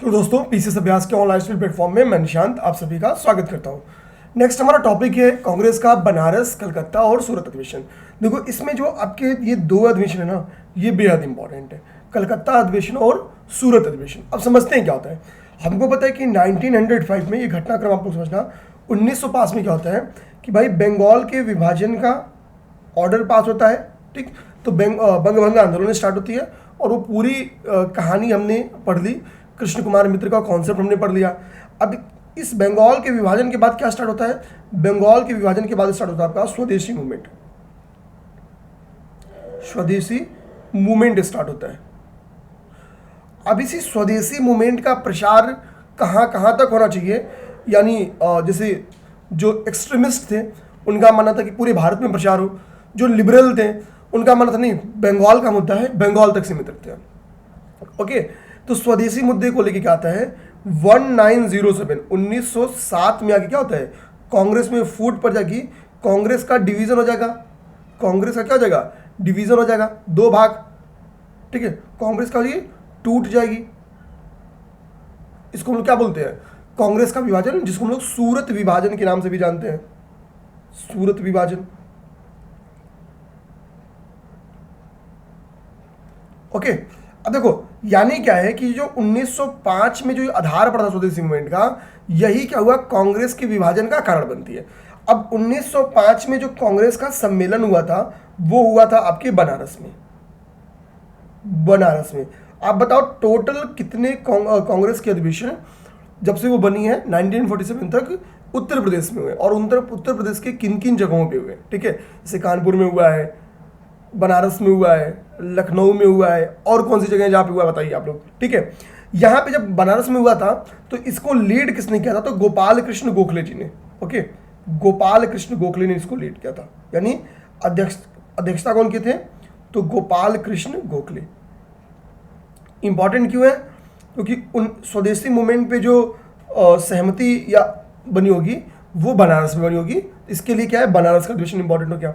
तो दोस्तों पीसीएस अभ्यास के ऑनलाइन स्टडी प्लेटफॉर्म में मैं निशांत आप सभी का स्वागत करता हूं। नेक्स्ट हमारा टॉपिक है कांग्रेस का बनारस, कलकत्ता और सूरत अधिवेशन। देखो इसमें जो आपके ये दो अधिवेशन है ना, ये बेहद इंपॉर्टेंट है, कलकत्ता अधिवेशन और सूरत अधिवेशन। अब समझते हैं क्या होता है। हमको पता है कि 1905 में ये घटनाक्रम आप लोग समझना, 1905 में क्या होता है कि भाई बंगाल के विभाजन का ऑर्डर पास होता है, ठीक। तो बंगभंग आंदोलन स्टार्ट होती है और वो पूरी कहानी हमने पढ़ ली, कृष्ण कुमार मित्र का कॉन्सेप्ट हमने पढ़ लिया। अब इस बंगाल के विभाजन के बाद क्या स्टार्ट होता है, बंगाल के विभाजन के बाद स्टार्ट होता है आपका स्वदेशी मूवमेंट। स्वदेशी मूवमेंट स्टार्ट होता है। अब इसी स्वदेशी मूवमेंट का प्रचार कहाँ कहाँ तक होना चाहिए, यानी जैसे जो एक्सट्रीमिस्ट थे उनका मानना था कि पूरे भारत में प्रचार हो, जो लिबरल थे उनका मानना था नहीं, बंगाल का मुद्दा है, बंगाल तक सीमित रखते हैं। ओके, तो स्वदेशी मुद्दे को लेके क्या आता है, 1907 में आके क्या होता है, कांग्रेस में फूट पड़ जाएगी, कांग्रेस का डिवीजन हो जाएगा, कांग्रेस का क्या हो जाएगा, डिवीजन हो जाएगा, दो भाग, ठीक है। कांग्रेस का ये टूट जाएगी, इसको हम लोग क्या बोलते हैं, कांग्रेस का विभाजन, जिसको हम लोग सूरत विभाजन के नाम से भी जानते हैं, सूरत विभाजन। ओके, अब देखो यानी क्या है कि जो 1905 में जो आधार पड़ा था स्वदेशी मूवमेंट का, यही क्या हुआ, कांग्रेस के विभाजन का कारण बनती है। अब 1905 में जो कांग्रेस का सम्मेलन हुआ था वो हुआ था आपके बनारस में। बनारस में आप बताओ टोटल कितने कांग्रेस के अधिवेशन जब से वो बनी है 1947 तक उत्तर प्रदेश में हुए, और उत्तर प्रदेश के किन किन जगहों पे हुए, ठीक है। जैसे कानपुर में हुआ है, बनारस में हुआ है, लखनऊ में हुआ है, और कौन सी जगह जहाँ पे हुआ बताइए आप लोग, ठीक है। यहाँ पे जब बनारस में हुआ था तो इसको लीड किसने किया था, तो गोपाल कृष्ण गोखले जी ने। ओके, गोपाल कृष्ण गोखले ने इसको लीड किया था, यानी अध्यक्षता कौन की थे, तो गोपाल कृष्ण गोखले। इंपॉर्टेंट क्यों है, क्योंकि उन स्वदेशी मूवमेंट पे जो सहमति या बनी होगी वो बनारस में बनी होगी, इसके लिए क्या है, बनारस का अधिवेशन इंपॉर्टेंट हो गया।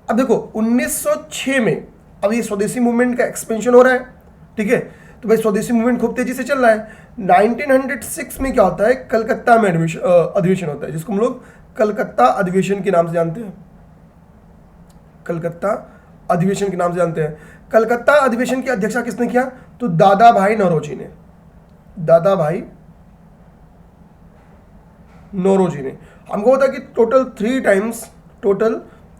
अब देखो 1906 में अब ये स्वदेशी मूवमेंट का एक्सपेंशन हो रहा है, ठीक है। तो भाई स्वदेशी मूवमेंट खूब तेजी से चल रहा है। 1906 में क्या होता है, कलकत्ता में अधिवेशन होता है, जिसको हम लोग कलकत्ता अधिवेशन के नाम से जानते हैं, कलकत्ता अधिवेशन के नाम से जानते हैं। कलकत्ता अधिवेशन की अध्यक्षता किसने किया, तो दादा भाई नौरोजी ने, दादा भाई नौरोजी ने। हमको पता है कि टोटल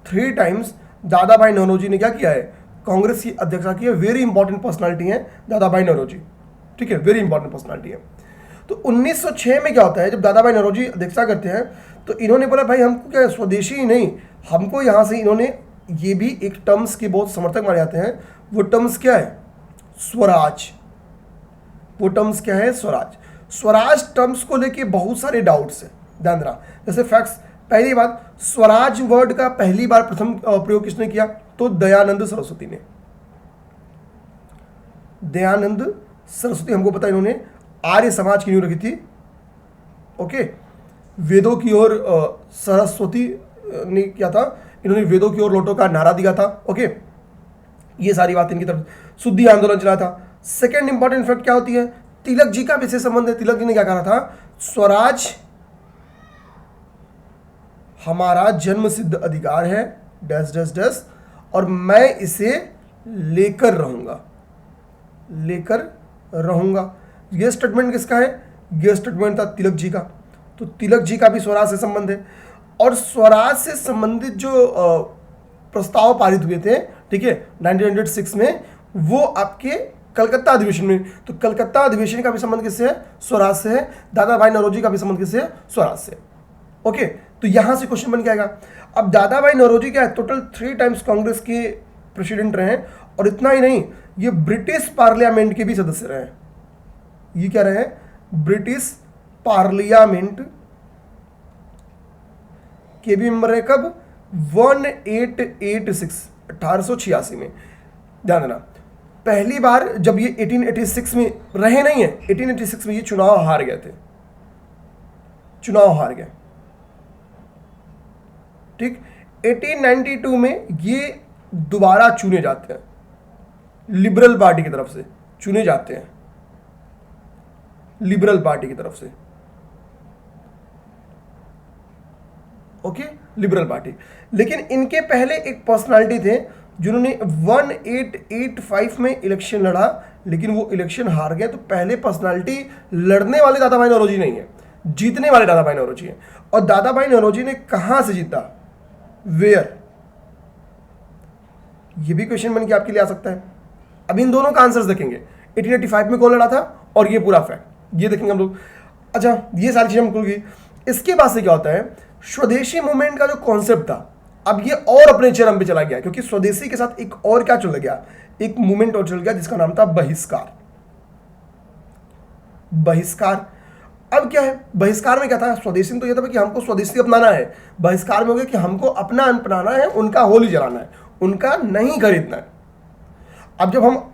थ्री टाइम्स दादा भाई नौरोजी ने क्या किया है, कांग्रेस की अध्यक्षता की है। वेरी इंपॉर्टेंट पर्सनालिटी है दादा भाई नौरोजी, ठीक है, वेरी इंपॉर्टेंट पर्सनालिटी है। तो 1906 में क्या होता है, जब दादा भाई नौरोजी अध्यक्षता करते हैं तो इन्होंने बोला भाई हमको क्या स्वदेशी ही नहीं, हमको यहाँ से, इन्होंने ये भी एक टर्म्स के बहुत समर्थक माने जाते हैं, वो टर्म्स क्या है, स्वराज। वो टर्म्स क्या है, स्वराज। स्वराज टर्म्स को लेके बहुत सारे डाउट्स हैं, ध्यान देना। जैसे फैक्ट्स, पहली बात, स्वराज वर्ड का पहली बार प्रथम प्रयोग किसने किया, तो दयानंद सरस्वती ने। दयानंद सरस्वती, हमको पता इन्होंने आर्य समाज की नींव रखी थी। ओके, वेदों की ओर सरस्वती ने किया था, इन्होंने वेदों की ओर लौटो का नारा दिया था। ओके, ये सारी बात इनकी तरफ, शुद्धि आंदोलन चला था। सेकेंड इंपॉर्टेंट फैक्ट क्या होती है, तिलक जी का विशेष संबंध है। तिलक जी ने क्या कहा था, स्वराज हमारा जन्म सिद्ध अधिकार है, डैश डैश डैश, और मैं इसे लेकर रहूंगा, लेकर रहूंगा। यह स्टेटमेंट किसका है, यह स्टेटमेंट था तिलक जी का। तो तिलक जी का भी स्वराज से संबंध है, और स्वराज से संबंधित जो प्रस्ताव पारित हुए थे, ठीक है, 1906 में, वो आपके कलकत्ता अधिवेशन में। तो कलकत्ता अधिवेशन का भी संबंध किससे है, स्वराज से है। दादा भाई नौरोजी का भी संबंध किससे है, स्वराज से। ओके, तो यहां से क्वेश्चन बन के आएगा। अब दादा भाई नौरोजी क्या है, टोटल 3 टाइम्स कांग्रेस के प्रेसिडेंट रहे हैं, और इतना ही नहीं, ये ब्रिटिश पार्लियामेंट के भी सदस्य रहे हैं। ये क्या रहे हैं, ब्रिटिश पार्लियामेंट के भी मेंबर है। कब, 1886 में। ध्यान देना, पहली बार जब ये 1886 में रहे नहीं है, 1886 में ये चुनाव हार गए थे, चुनाव हार गए, ठीक। 1892 में ये दोबारा चुने जाते हैं, लिबरल पार्टी की तरफ से चुने जाते हैं। लिबरल पार्टी की तरफ से। Okay, liberal party. लेकिन इनके पहले एक पर्सनालिटी थे जिन्होंने 1885 में इलेक्शन लड़ा, लेकिन वो इलेक्शन हार गए। तो पहले पर्सनालिटी लड़ने वाले दादा भाई नौरोजी नहीं है, जीतने वाले दादा भाई नौरोजी हैं। और दादा भाई नौरोजी ने कहां से जीता, वेयर, ये भी क्वेश्चन बन के आपके लिए आ सकता है। अब इन दोनों का आंसर्स देखेंगे, 1885 में कौन लड़ा था और ये पूरा फैक्ट ये देखेंगे हम लोग। अच्छा, ये सारी चीजें हम खुल गई। इसके बाद से क्या होता है, स्वदेशी मूवमेंट का जो कॉन्सेप्ट था, अब ये और अपने चरम पे चला गया, क्योंकि स्वदेशी के साथ एक और क्या चल गया, एक मूवमेंट और चल गया जिसका नाम था बहिष्कार। बहिष्कार अब क्या है, बहिष्कार में क्या था, स्वदेशी में तो यह था कि हमको स्वदेशी अपनाना है, बहिष्कार में हो गया कि हमको अपना अपनाना है, उनका होली जलाना है, उनका नहीं खरीदना है। अब जब हम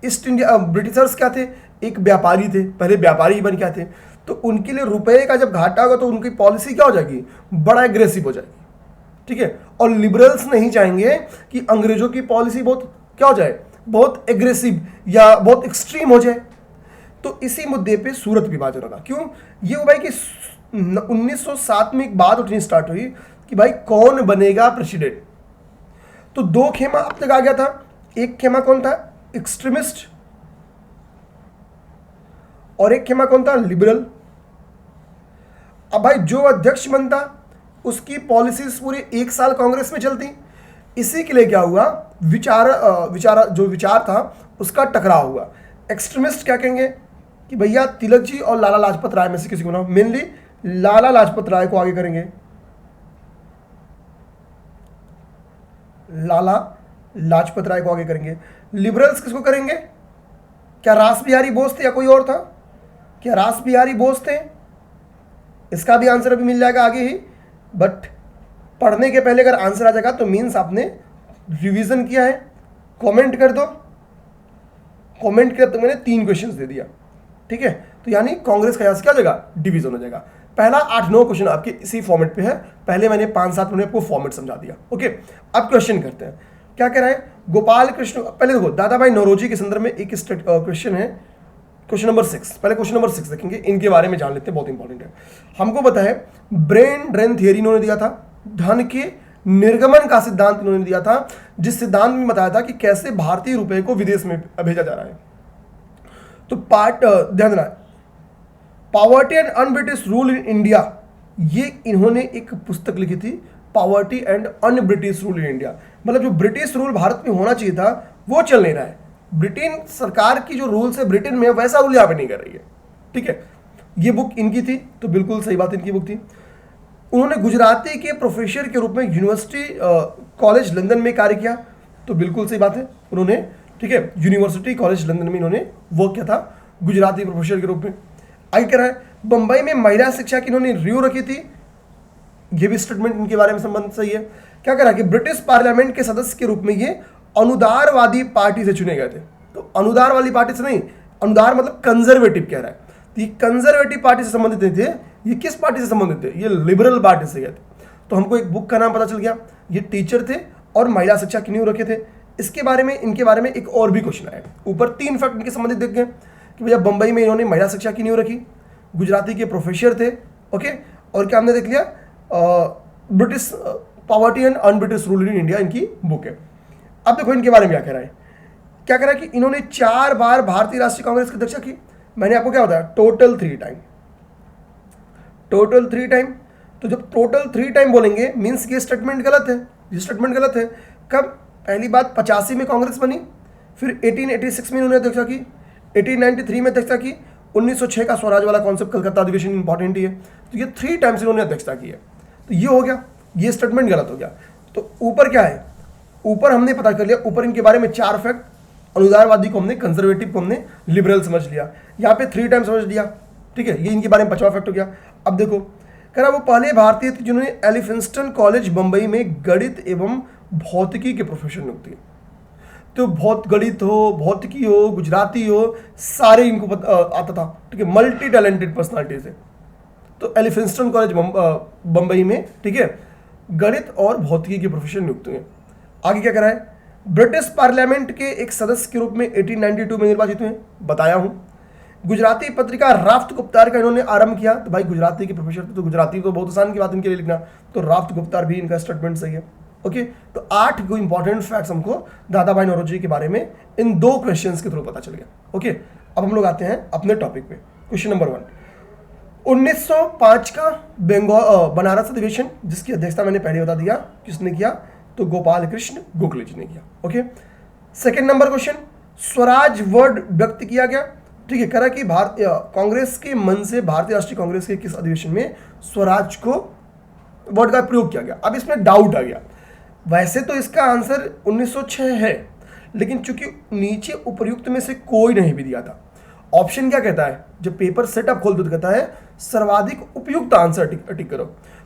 ईस्ट इंडिया, ब्रिटिशर्स क्या थे, एक व्यापारी थे, पहले व्यापारी बन क्या थे, तो उनके लिए रुपए का जब घाटा होगा तो उनकी पॉलिसी क्या हो जाएगी, बड़ा एग्रेसिव हो जाएगी, ठीक है। और लिबरल्स नहीं चाहेंगे कि अंग्रेजों की पॉलिसी बहुत क्या हो जाए, बहुत एग्रेसिव या बहुत एक्सट्रीम हो जाए। तो इसी मुद्दे पे सूरत विभाजन होगा। क्यों, ये हो भाई कि 1907 में एक बात उठनी स्टार्ट हुई कि भाई कौन बनेगा प्रेसिडेंट। तो दो खेमा अब तक आ गया था, एक खेमा कौन था, एक्सट्रीमिस्ट, और एक खेमा कौन था, लिबरल। अब भाई जो अध्यक्ष बनता उसकी पॉलिसीज पूरे एक साल कांग्रेस में चलती। इसी के लिए क्या हुआ, विचार था उसका टकराव हुआ। एक्सट्रीमिस्ट क्या कहेंगे कि भैया तिलक जी और लाला लाजपत राय में से किसी को ना, मेनली लाला लाजपत राय को आगे करेंगे, लाला लाजपत राय को आगे करेंगे। लिबरल्स किसको करेंगे, क्या रास बिहारी बोस थे या कोई और था, क्या रास बिहारी बोस थे, इसका भी आंसर अभी मिल जाएगा आगे ही। बट पढ़ने के पहले अगर आंसर आ जाएगा तो मीन्स आपने रिवीजन किया है। कमेंट कर दो, कमेंट किया तो मैंने 3 क्वेश्चंस दे दिया, ठीक है। तो यानी कांग्रेस का यहां क्या हो जाएगा, डिवीजन हो जाएगा। पहला 8-9 क्वेश्चन आपके इसी फॉर्मेट पे है, पहले मैंने 5-7 मिनट आपको फॉर्मेट समझा दिया। ओके, अब क्वेश्चन करते हैं, क्या कह रहा है गोपाल कृष्ण। पहले देखो दादा भाई नौरोजी के संदर्भ में एक क्वेश्चन है, क्वेश्चन नंबर 6। पहले क्वेश्चन नंबर 6 देखेंगे, इनके बारे में जान लेते हैं, बहुत इंपॉर्टेंट है। हमको पता है ब्रेन ड्रेन थियरी इन्होंने दिया था, धन के निर्गमन का सिद्धांत इन्होंने दिया था, जिस सिद्धांत में बताया था कि कैसे भारतीय रुपए को विदेश में भेजा जा रहा है। तो पार्ट ध्यान देना, poverty and un British rule in India, ये इन्होंने एक पुस्तक लिखी थी, poverty and un British rule in India. मतलब जो ब्रिटिश रूल भारत में होना चाहिए था वो चल नहीं रहा है, ब्रिटेन सरकार की जो रूल्स है ब्रिटेन में वैसा रूल यहाँ पे नहीं कर रही है, ठीक है। ये बुक इनकी थी, तो बिल्कुल सही बात, इनकी बुक थी। उन्होंने गुजराती के प्रोफेसर के रूप में यूनिवर्सिटी कॉलेज लंदन में कार्य किया, तो बिल्कुल सही बात है, उन्होंने, ठीक है, यूनिवर्सिटी कॉलेज लंदन में इन्होंने वर्क किया था गुजराती प्रोफेसर के रूप में। आगे कह रहा है बंबई में महिला शिक्षा की इन्होंने रिव्यू रखी थी, ये भी स्टेटमेंट इनके बारे में संबंध सही है। क्या कह रहा है कि ब्रिटिश पार्लियामेंट के सदस्य के रूप में ये अनुदारवादी पार्टी से चुने गए थे। तो अनुदार वाली पार्टी से नहीं, अनुदार मतलब कंजर्वेटिव कह रहा है, तो ये कंजर्वेटिव पार्टी से संबंधित नहीं थे, ये किस पार्टी से संबंधित थे, ये लिबरल पार्टी से गए थे। तो हमको एक बुक का नाम पता चल गया, ये टीचर थे और महिला शिक्षा की नींव रखे थे। इसके बारे में, इनके बारे में एक और भी क्वेश्चन आया, ऊपर 3 फैक्ट इनके संबंधित देख गए कि भैया बंबई में इन्होंने महिला शिक्षा की नींव रखी, गुजराती के प्रोफेसर थे, ओके, और क्या हमने देख लिया, British poverty and un British rule in India इनकी बुक है। अब देखो इनके बारे में क्या कह रहा है, क्या कह रहा है कि इन्होंने 4 बार भारतीय राष्ट्रीय कांग्रेस की अध्यक्षा की। मैंने आपको क्या बताया, टोटल 3 टाइम, टोटल 3 टाइम। तो जब टोटल 3 टाइम बोलेंगे मीन्स ये स्टेटमेंट गलत है, ये स्टेटमेंट गलत है। कब, पहली बात 85 में कांग्रेस बनी, फिर 1886 में इन्होंने अध्यक्षा की, 1893 में अध्यक्षता की, 1906 का स्वराज वाला कॉन्सेप्ट कलकत्ता अधिवेशन इंपॉर्टेंट ही है। तो ये 3 टाइम्स इन्होंने अध्यक्षता की है, तो ये हो गया, ये स्टेटमेंट गलत हो गया। तो ऊपर क्या है, ऊपर हमने पता कर लिया, ऊपर इनके बारे में 4 फैक्ट, अनुदारवादी को हमने, कंजर्वेटिव को हमने लिबरल समझ लिया, यहाँ पे 3 टाइम समझ लिया, ठीक है, ये इनके बारे में 5वां फैक्ट हो गया। अब देखो कह रहा वो पहले भारतीय थे जिन्होंने एलिफिंस्टन कॉलेज बंबई में गणित एवं भौतिकी के प्रोफेसर नियुक्त किए। तो बहुत गणित हो, भौतिकी हो, गुजराती हो, सारे इनको आता था, ठीक है, मल्टी टैलेंटेड पर्सनालिटी से। तो एलिफिंस्टन कॉलेज बंबई में, ठीक है, गणित और भौतिकी के प्रोफेसर नियुक्त हुए। आगे क्या कह रहा है, ब्रिटिश पार्लियामेंट के एक सदस्य के रूप में 1892 में निर्वाचित हुए, बताया हूं। गुजराती पत्रिका राफ्त गुप्तार का इन्होंने आरंभ किया। तो भाई गुजराती के प्रोफेसर थे, तो गुजराती तो बहुत आसान की बात इनके लिए लिखना, तो राफ्त गुप्तार भी इनका स्टेटमेंट सही है। ओके, तो 8 इंपॉर्टेंट फैक्ट्स हमको दादा भाई नौरोजी के बारे में इन 2 क्वेश्चंस के थ्रू पता चल गया। ओके, अब हम लोग आते हैं अपने टॉपिक पे। क्वेश्चन नंबर 1, 1905 का बनारस अधिवेशन, जिसकी अध्यक्षता मैंने पहले बता दिया किसने किया, तो गोपाल कृष्ण गोखले जी ने किया। Okay, second number question, Swaraj word व्यक्त किया गया। ठीक है, करा कि कांग्रेस के मन से भारतीय राष्ट्रीय कांग्रेस के किस अधिवेशन में स्वराज को वर्ड का प्रयोग किया गया। अब इसमें डाउट आ गया, वैसे तो इसका आंसर 1906 है, लेकिन चूंकि नीचे उपर्युक्त में से कोई नहीं भी दिया था। ऑप्शन क्या कहता है, जब पेपर सेटअप खोलते तो कहता है सर्वाधिक उपयुक्त आंसर टिक करो।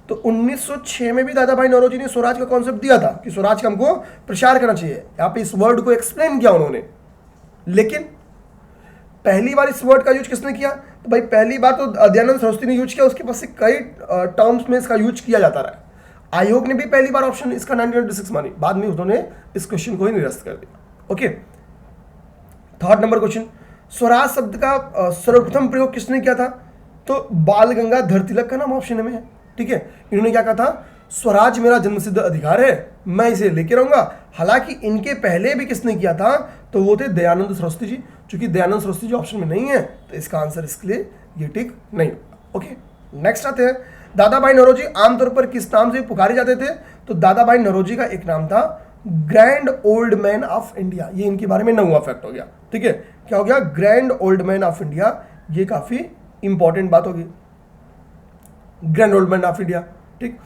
तो 1906 में भी दादा भाई नौरोजी ने स्वराज का कॉन्सेप्ट दिया था कि स्वराज का हमको प्रचार करना चाहिए, यहाँ पे इस वर्ड को एक्सप्लेन किया उन्होंने। लेकिन पहली बार इस वर्ड का यूज किसने किया, तो भाई पहली बार तो दयानंद सरस्वती ने यूज किया, उसके पास से कई टर्म्स में इसका यूज किया जाता रहा। आयोग ने भी पहली बार ऑप्शन इसका 1996 मानी, बाद में उन्होंने इस क्वेश्चन को ही निरस्त कर दिया। Okay, third number question, Swaraj शब्द का सर्वप्रथम प्रयोग किसने किया था, तो बाल गंगाधर तिलक का नाम ऑप्शन में है। ठीक है, इन्होंने क्या कहा था, स्वराज मेरा जन्मसिद्ध अधिकार है, मैं इसे लेके रहूंगा। हालांकि इनके पहले भी किसने किया था, तो वो थे दयानंद सरस्वती जी। चूंकि दयानंद सरस्वती जी ऑप्शन में नहीं है, तो इसका आंसर इसके लिए ये टिक नहीं। ओके, नेक्स्ट आते हैं, दादा भाई नौरोजी आमतौर पर किस नाम से पुकारे जाते थे, तो दादा भाई नौरोजी का एक नाम था grand old man of India. ये इनके बारे में 9वां फैक्ट हो गया। ठीक है, क्या हो गया, grand old man of India, ये काफी इंपॉर्टेंट बात होगी, grand old man of India. ठीक,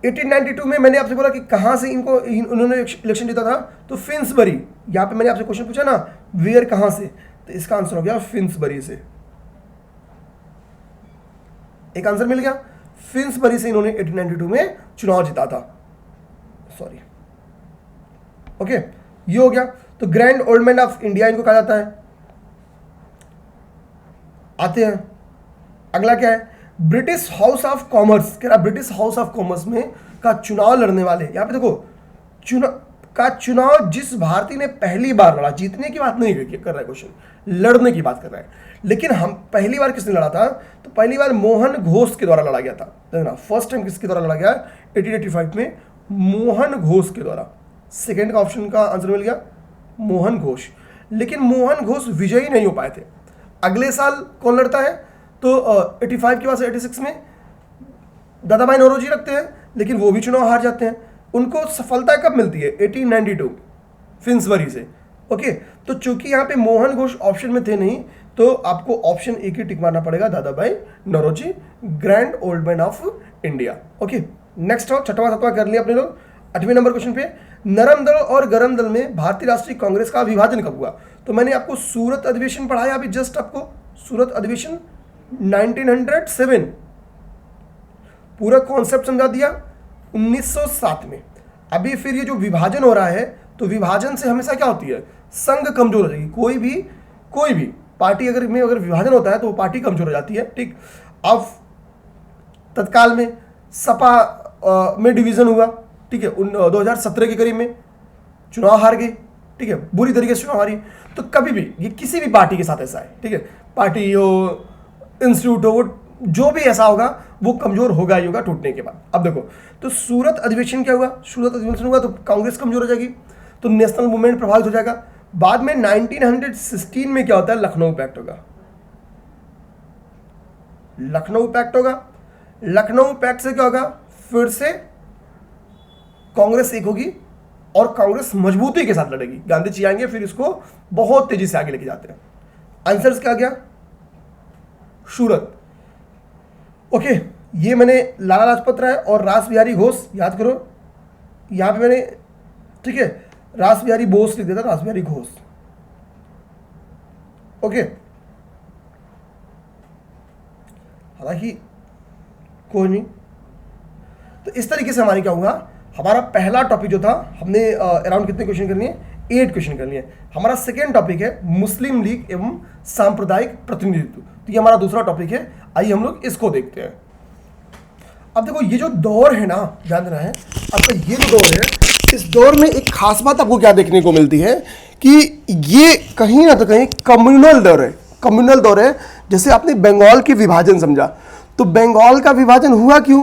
1892 में मैंने आपसे बोला कि कहां से उन्होंने इलेक्शन जीता था, तो फिन्सबरी। यहां पे मैंने आपसे क्वेश्चन पूछा ना, वेयर कहां से, तो इसका आंसर हो गया फिन्सबरी से। एक आंसर मिल गया, फिन्सबरी से इन्होंने 1892 में चुनाव जीता था। सॉरी, ओके, ये हो गया। तो grand old man of India इनको कहा जाता है। आते हैं, अगला क्या है, ब्रिटिश हाउस ऑफ कॉमर्स। कह रहा ब्रिटिश हाउस ऑफ कॉमर्स में का चुनाव लड़ने वाले, यहां पे देखो चुनाव जिस भारतीय ने पहली बार लड़ा, जीतने की बात नहीं कर रहा है क्वेश्चन, लड़ने की बात कर रहा है। लेकिन हम पहली बार किसने लड़ा था, तो पहली बार मोहन घोष के द्वारा लड़ा गया था। देखना, फर्स्ट टाइम किसके द्वारा लड़ा गया, 1885 में मोहन घोष के द्वारा। सेकेंड का ऑप्शन का आंसर मिल गया मोहन घोष। लेकिन मोहन घोष विजयी नहीं हो पाए थे। अगले साल कौन लड़ता है, तो 85 के बाद 86 में दादा भाई नौरोजी रखते हैं, लेकिन वो भी चुनाव हार जाते हैं। उनको सफलता कब मिलती है, 1892 फिन्सबरी से। ओके, तो चूंकि यहाँ पे मोहन घोष ऑप्शन में थे नहीं, तो आपको ऑप्शन ए की टिक मारना पड़ेगा, Dadabhai Naoroji, grand old man of India. Okay, next हो, छठवां सातवां कर लिया अपने लोग। 8वें नंबर क्वेश्चन पे, नरम दल और गरम दल में भारतीय राष्ट्रीय कांग्रेस का विभाजन कब हुआ, तो मैंने आपको सूरत अधिवेशन पढ़ाया अभी जस्ट, आपको सूरत अधिवेशन 1907, पूरा कॉन्सेप्ट समझा दिया 1907 में। अभी फिर ये जो विभाजन हो रहा है, तो विभाजन से हमेशा क्या होती है, संघ कमजोर हो जाएगी। कोई भी पार्टी अगर विभाजन होता है तो वो पार्टी कमजोर हो जाती है। ठीक, अब तत्काल में सपा में डिवीजन हुआ। ठीक है, 2017 के करीब में चुनाव हार गई। ठीक है, बुरी तरीके से चुनाव हारी। तो कभी भी ये किसी भी पार्टी के साथ ऐसा है, ठीक है, पार्टी हो, इंस्टीट्यूट हो, वो जो भी ऐसा होगा वो कमजोर होगा ही होगा टूटने के बाद। अब देखो, तो सूरत अधिवेशन क्या हुआ, सूरत अधिवेशन हुआ तो कांग्रेस कमजोर हो जाएगी, तो नेशनल मूवमेंट प्रभावित हो जाएगा। बाद में 1916 में क्या होता है, लखनऊ पैक्ट होगा। लखनऊ पैक्ट होगा। लखनऊ पैक्ट से क्या होगा, फिर से कांग्रेस एक होगी और कांग्रेस मजबूती के साथ लड़ेगी। गांधी जी आएंगे, फिर इसको बहुत तेजी से आगे लेके जाते हैं। आंसर क्या गया, सूरत। ओके, ये मैंने लाला लाजपत राय और रास बिहारी घोष याद करो, यहां पे मैंने, ठीक है, रास बिहारी बोस लिख देता, रास बिहारी घोष। ओके, हालांकि कोई नहीं। तो इस तरीके से हमारे क्या होगा, हमारा पहला टॉपिक जो था, हमने अराउंड कितने क्वेश्चन करनी है, 8 क्वेश्चन करनी है। हमारा सेकेंड टॉपिक है मुस्लिम लीग एवं सांप्रदायिक प्रतिनिधित्व, तो ये हमारा दूसरा टॉपिक है। आइए हम लोग इसको देखते हैं। अब देखो, ये जो दौर है ना, ध्यान देना है आपका, ये जो दौर है, इस दौर में एक खास बात आपको क्या देखने को मिलती है कि ये कहीं ना तो कहीं कम्युनल दौर है। कम्युनल दौर है। जैसे आपने बंगाल के विभाजन समझा, तो बंगाल का विभाजन हुआ क्यों?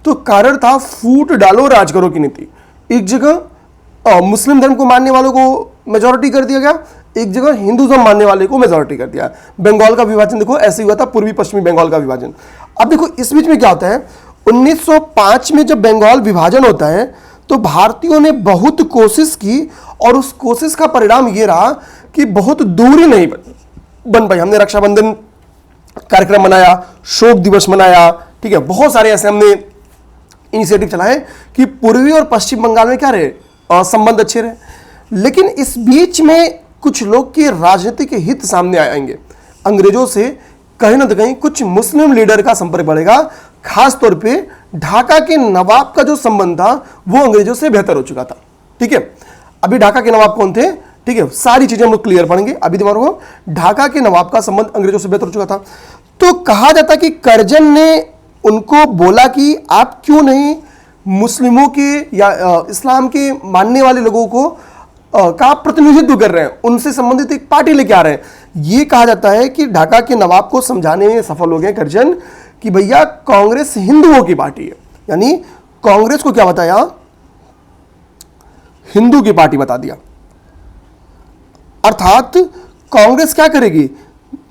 तो कारण था फूट डालो राज करो की नीति। एक जगह मुस्लिम धर्म को मानने वालों को मेजॉरिटी कर दिया गया, एक जगह हिंदू धर्म मानने वाले को मेजॉरिटी कर दिया। बंगाल का विभाजन देखो ऐसे हुआ था, पूर्वी पश्चिमी बंगाल का विभाजन। अब देखो इस बीच में क्या होता है, 1905 में जब बंगाल विभाजन होता है तो भारतीयों ने बहुत कोशिश की और उस कोशिश का परिणाम ये रहा कि बहुत दूरी नहीं बन पाई। हमने रक्षाबंधन कार्यक्रम मनाया, शोक दिवस मनाया, ठीक है, बहुत सारे ऐसे हमने इनिशिएटिव चलाए कि पूर्वी और पश्चिम बंगाल में क्या रहे, संबंध अच्छे रहे। लेकिन इस बीच में कुछ लोग के राजनीतिक हित सामने आएंगे। अंग्रेजों से कहीं ना कहीं कुछ मुस्लिम लीडर का संपर्क बढ़ेगा। खास तौर पे ढाका के नवाब का जो संबंध था वो अंग्रेजों से बेहतर हो चुका था। ठीक है, अभी ढाका के नवाब कौन थे, ठीक है, सारी चीजें हम लोग क्लियर पढ़ेंगे। अभी दिमाग को ढाका के नवाब का संबंध अंग्रेजों से बेहतर हो चुका था। तो कहा जाता कि कर्जन ने उनको बोला कि आप क्यों नहीं मुस्लिमों के या इस्लाम के मानने वाले लोगों को का प्रतिनिधित्व कर रहे हैं, उनसे संबंधित एक पार्टी लेके आ रहे हैं। ये कहा जाता है कि ढाका के नवाब को समझाने में सफल हो गए कर्जन कि भैया कांग्रेस हिंदुओं की पार्टी है। यानी कांग्रेस को क्या बताया, हिंदू की पार्टी बता दिया। अर्थात कांग्रेस क्या करेगी,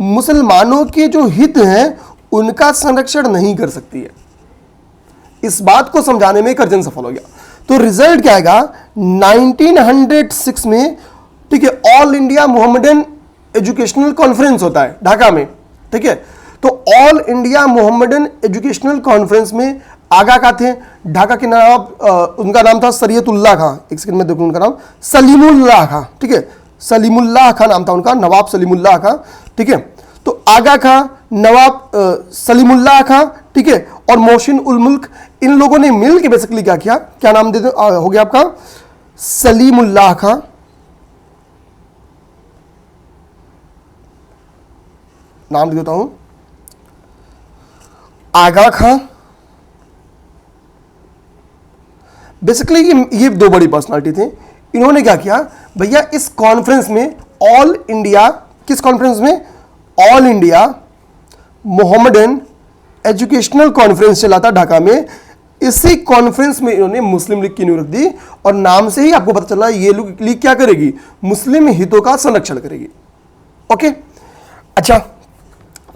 मुसलमानों के जो हित हैं उनका संरक्षण नहीं कर सकती है। इस बात को समझाने में कर्जन सफल हो गया। तो रिजल्ट क्या आएगा, 1906 में, ठीक है, all India Mohammedan educational conference होता है ढाका में। ठीक है, तो all India Mohammedan educational conference में आगा का थे ढाका के नवाब, उनका नाम था सरियतुल्लाह खां। एक सेकंड में देखो उनका नाम सलीमुल्लाह खां। ठीक है, सलीमुल्लाह खां नाम था उनका, नवाब सलीमुल्लाह खां। ठीक है, तो आगा खां, नवाब सलीमुल्लाह खां, ठीक है, और मोहसिन उल मुल्क, इन लोगों ने मिल के बेसिकली क्या किया, क्या नाम दे हो गया आपका, सलीमुल्लाह खां, नाम दे देता हूं, आगा खां। बेसिकली ये दो बड़ी पर्सनालिटी थे। इन्होंने क्या किया, भैया इस कॉन्फ्रेंस में ऑल इंडिया, किस कॉन्फ्रेंस में, all India Mohammedan educational conference चला था ढाका में। इसी कॉन्फ्रेंस में इन्होंने मुस्लिम लीग की नींव रख दी और नाम से ही आपको पता चला ये लीग क्या करेगी, मुस्लिम हितों का संरक्षण करेगी। ओके, अच्छा,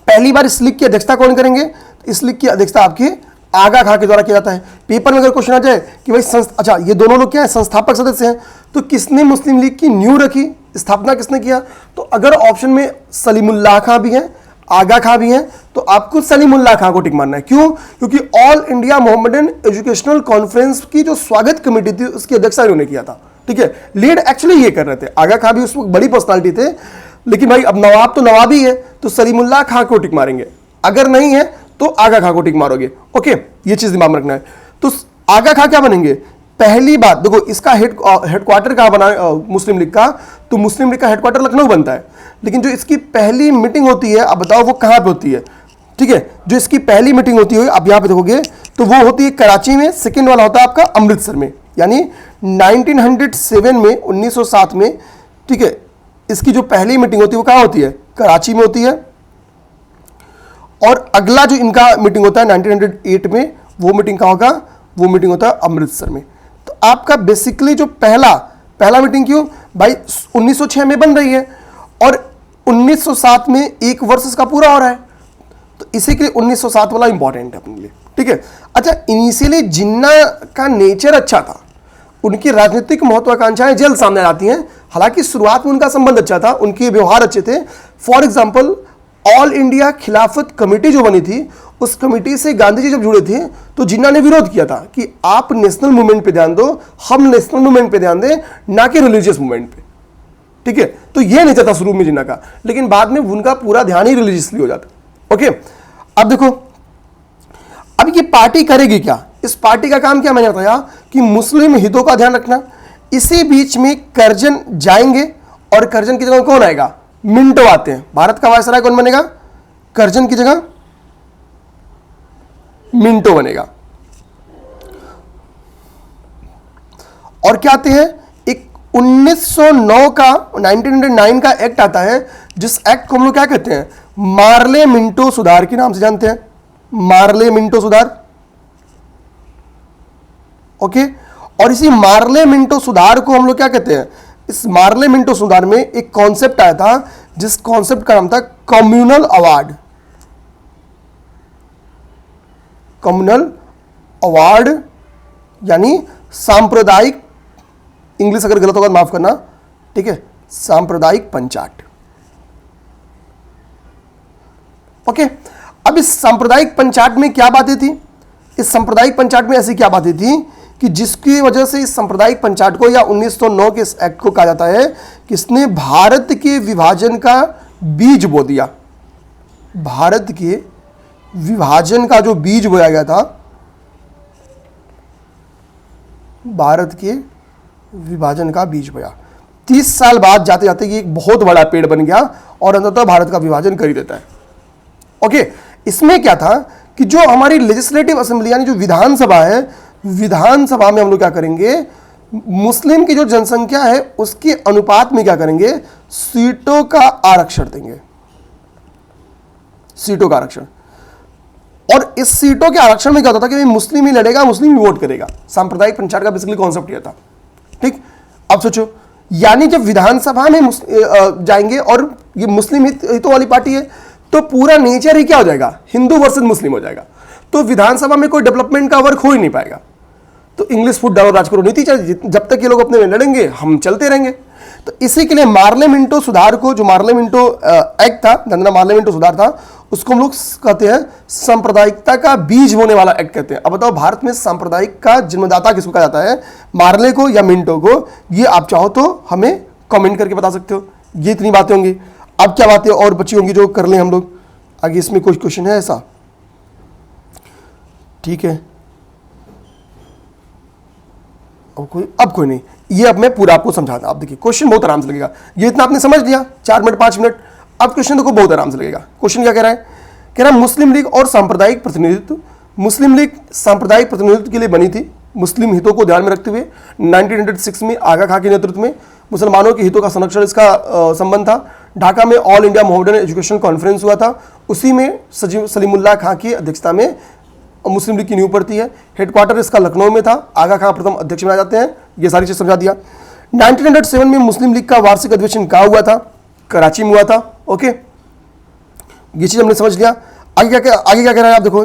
पहली बार इस लीग की अध्यक्षता कौन करेंगे, इस लीग की अध्यक्षता आपके आगा खां के द्वारा किया जाता है। पेपर में अगर क्वेश्चन आ जाए कि भाई अच्छा ये दोनों लोग क्या है, संस्थापक सदस्य हैं, तो किसने मुस्लिम लीग की नींव रखी, स्थापना किसने किया, तो अगर ऑप्शन में सलीमुल्लाह खां भी है, आगा खां भी हैं, तो आपको सलीमुल्लाह खां को टिक मारना है। क्यों, क्योंकि all India Mohammedan educational conference की जो स्वागत कमेटी थी उसकी अध्यक्षता इन्होंने किया था। ठीक है, लीड एक्चुअली ये कर रहे थे, आगा खां भी उस बड़ी पर्सनालिटी थे, लेकिन भाई अब नवाब तो नवाब ही है, तो सलीमुल्लाह खां को टिक मारेंगे, अगर नहीं है तो आगा खां को टिक मारोगे। ओके, ये चीज दिमाग में रखना है। तो आगा खां क्या बनेंगे, पहली बात देखो, इसका हेडक्वार्टर कहां बना मुस्लिम लीग का, तो मुस्लिम लीग का हेडक्वार्टर लखनऊ बनता है, लेकिन जो इसकी पहली मीटिंग होती है, अब बताओ वो कहां पे होती है। ठीक है, जो इसकी पहली मीटिंग होती है आप यहां पे देखोगे तो वो होती है कराची में, सेकंड वाला होता है आपका अमृतसर में, यानी 1907 में, 1907 में। ठीक है, इसकी जो पहली मीटिंग होती है वो कहां होती है, कराची में होती है, और अगला जो इनका मीटिंग होता है 1908 में, वो मीटिंग कहां होगा, वो मीटिंग होता है अमृतसर में। तो आपका बेसिकली जो पहला मीटिंग क्यों भाई 1906 में बन रही है और 1907 में एक वर्ष इसका पूरा हो रहा है, तो इसी के लिए 1907 वाला इंपॉर्टेंट है अपने लिए। ठीक है, अच्छा, इनिशियली जिन्ना का नेचर अच्छा था, उनकी राजनीतिक महत्वाकांक्षाएं जल्द सामने आती हैं। हालांकि शुरुआत में उनका संबंध अच्छा था, उनके व्यवहार अच्छे थे। फॉर एग्जाम्पल ऑल इंडिया खिलाफत कमेटी जो बनी थी, उस कमेटी से गांधी जी जब जुड़े थे तो जिन्ना ने विरोध किया था कि आप नेशनल मूवमेंट पे ध्यान दो, हम नेशनल मूवमेंट पे ध्यान दें, ना कि रिलीजियस मूवमेंट पे। ठीक है, तो ये नहीं चाहता शुरू में जिन्ना का, लेकिन बाद में उनका पूरा ध्यान ही रिलीजियसली हो जाता। ओके, अब देखो, अब ये पार्टी करेगी क्या, इस पार्टी का काम क्या, मैंने बताया कि मुस्लिम हितों का ध्यान रखना। इसी बीच में कर्जन जाएंगे और कर्जन की जगह कौन आएगा, मिंटो आते हैं। भारत का वायसराय कौन बनेगा, कर्जन की जगह मिंटो बनेगा। और क्या आते हैं, एक 1909 का 1909 का एक्ट आता है, जिस एक्ट को हम लोग क्या कहते हैं, मार्ले मिंटो सुधार के नाम से जानते हैं, मार्ले मिंटो सुधार। ओके, और इसी मार्ले मिंटो सुधार को हम लोग क्या कहते हैं, इस मार्ले मिंटो सुधार में एक कॉन्सेप्ट आया था, जिस कॉन्सेप्ट का नाम था कम्युनल अवार्ड। कम्युनल अवार्ड यानी सांप्रदायिक, इंग्लिश अगर गलत होगा तो माफ करना, ठीक है, सांप्रदायिक पंचाट। ओके, अब इस सांप्रदायिक पंचाट में क्या बातें थी, इस सांप्रदायिक पंचाट में ऐसी क्या बातें थी कि जिसकी वजह से इस सांप्रदायिक पंचाट को या 1909 के इस एक्ट को कहा जाता है कि इसने भारत के विभाजन का बीज बो दिया। भारत के विभाजन का जो बीज बोया गया था, भारत के विभाजन का बीज बोया, 30 साल बाद जाते जाते ये एक बहुत बड़ा पेड़ बन गया और अंततः भारत का विभाजन कर ही देता है। ओके, इसमें क्या था कि जो हमारी लेजिस्लेटिव असेंबली यानी जो विधानसभा है, विधानसभा में हम लोग क्या करेंगे, मुस्लिम की जो जनसंख्या है उसके अनुपात में क्या करेंगे, सीटों का आरक्षण देंगे, सीटों का आरक्षण। और इस सीटों के आरक्षण में क्या होता था कि मुस्लिम ही लड़ेगा, मुस्लिम ही वोट करेगा। सांप्रदायिक पंचायत का बेसिकली कॉन्सेप्ट यह था। ठीक, अब सोचो, यानी जब विधानसभा में जाएंगे और ये मुस्लिम हितों वाली पार्टी है, तो पूरा नेचर ही क्या हो जाएगा, हिंदू वर्सेस मुस्लिम हो जाएगा। तो विधानसभा में कोई डेवलपमेंट का वर्क हो ही नहीं पाएगा। तो इंग्लिश फुट डालो राज करो नीति चल, जब तक ये लोग अपने में लड़ेंगे हम चलते रहेंगे। तो इसी के लिए मार्ले मिंटो सुधार को, जो मार्ले मिंटो एक्ट था, जनरल मार्ले मिंटो सुधार था, उसको हम लोग कहते हैं सांप्रदायिकता का बीज बोने वाला एक्ट कहते हैं। अब बताओ, भारत में सांप्रदायिक का जन्मदाता किसको कहा जाता है, मार्ले को या मिंटो को? ये आप चाहो तो हमें कमेंट करके बता सकते हो। ये इतनी बातें होंगी। अब क्या बातें और बची होंगी जो कर लें हम लोग आगे? इसमें कोई क्वेश्चन है ऐसा? ठीक है, अब कोई नहीं। ये अब मैं पूरा आपको समझाता। आप देखिए, क्वेश्चन बहुत आराम से लगेगा। ये इतना आपने समझ लिया, 4 मिनट 5 मिनट। अब क्वेश्चन देखो, बहुत आराम से लगेगा। क्वेश्चन क्या कह रहा है? कह रहा है मुस्लिम लीग और सांप्रदायिक प्रतिनिधित्व। मुस्लिम लीग सांप्रदायिक प्रतिनिधित्व के लिए बनी थी, मुस्लिम हितों को ध्यान में रखते हुए। 1906 में आगा खां के नेतृत्व में मुसलमानों के हितों का संरक्षण इसका संबंध था। ढाका में all India Mohammedan education conference हुआ था, उसी में सलीमुल्लाह खां की अध्यक्षता में मुस्लिम लीग की नींव पड़ती है। हेडक्वार्टर इसका लखनऊ में था। आगा खां प्रथम अध्यक्ष बनाए जाते हैं। ये सारी चीज समझा दिया। 1907 में मुस्लिम लीग का वार्षिक अधिवेशन कहाँ हुआ था? कराची में हुआ था। ओके, ये चीज हमने समझ लिया। आगे क्या कह रहा है आप देखो,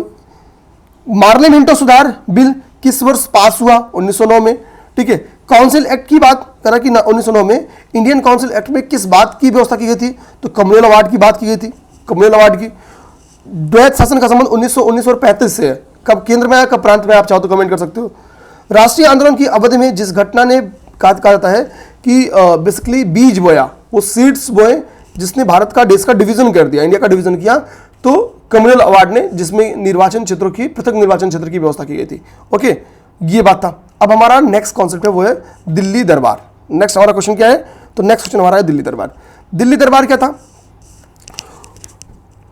मार्ले मिंटो सुधार बिल किस वर्ष पास हुआ? 1909 में। ठीक है, काउंसिल एक्ट की बात करा कि 1909 में इंडियन काउंसिल एक्ट में किस बात की व्यवस्था की गई थी? तो कम्युनल अवार्ड की बात की गई थी, कम्युनल अवार्ड की। द्वैत शासन का संबंध 1919 और 35 से है। कब केंद्र में आया, कब प्रांत में, आप चाहो तो कमेंट कर सकते हो। राष्ट्रीय आंदोलन की अवधि में जिस घटना ने कहा जाता है कि बेसिकली बीज बोया, वो सीड्स बोए, जिसने भारत का, देश का डिवीजन कर दिया, इंडिया का डिवीजन किया, तो कम्युनल अवार्ड ने, जिसमें निर्वाचन क्षेत्रों की, पृथक निर्वाचन क्षेत्र की व्यवस्था की गई थी। ओके, ये बात था। अब हमारा नेक्स्ट कॉन्सेप्ट है वो है दिल्ली दरबार। नेक्स्ट हमारा क्वेश्चन क्या है? तो नेक्स्ट क्वेश्चन हमारा है दिल्ली दरबार। दिल्ली दरबार क्या था?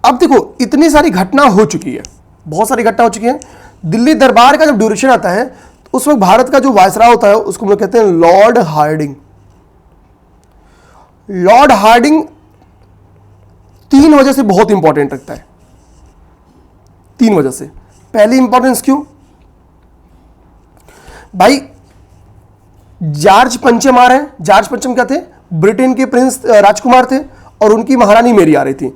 अब देखो, इतनी सारी घटना हो चुकी है, बहुत सारी घटना हो चुकी है। दिल्ली दरबार का जब ड्यूरेशन आता है तो उस वक्त भारत का जो वायसराय होता है उसको हम लोग कहते हैं लॉर्ड हार्डिंग। लॉर्ड हार्डिंग 3 वजह से बहुत इंपॉर्टेंट रखता है। 3 वजह से। पहली इंपॉर्टेंस क्यों भाई? जॉर्ज पंचम आ रहे हैं। जॉर्ज पंचम क्या थे? ब्रिटेन के प्रिंस राजकुमार थे और उनकी महारानी मेरी आ रही थी।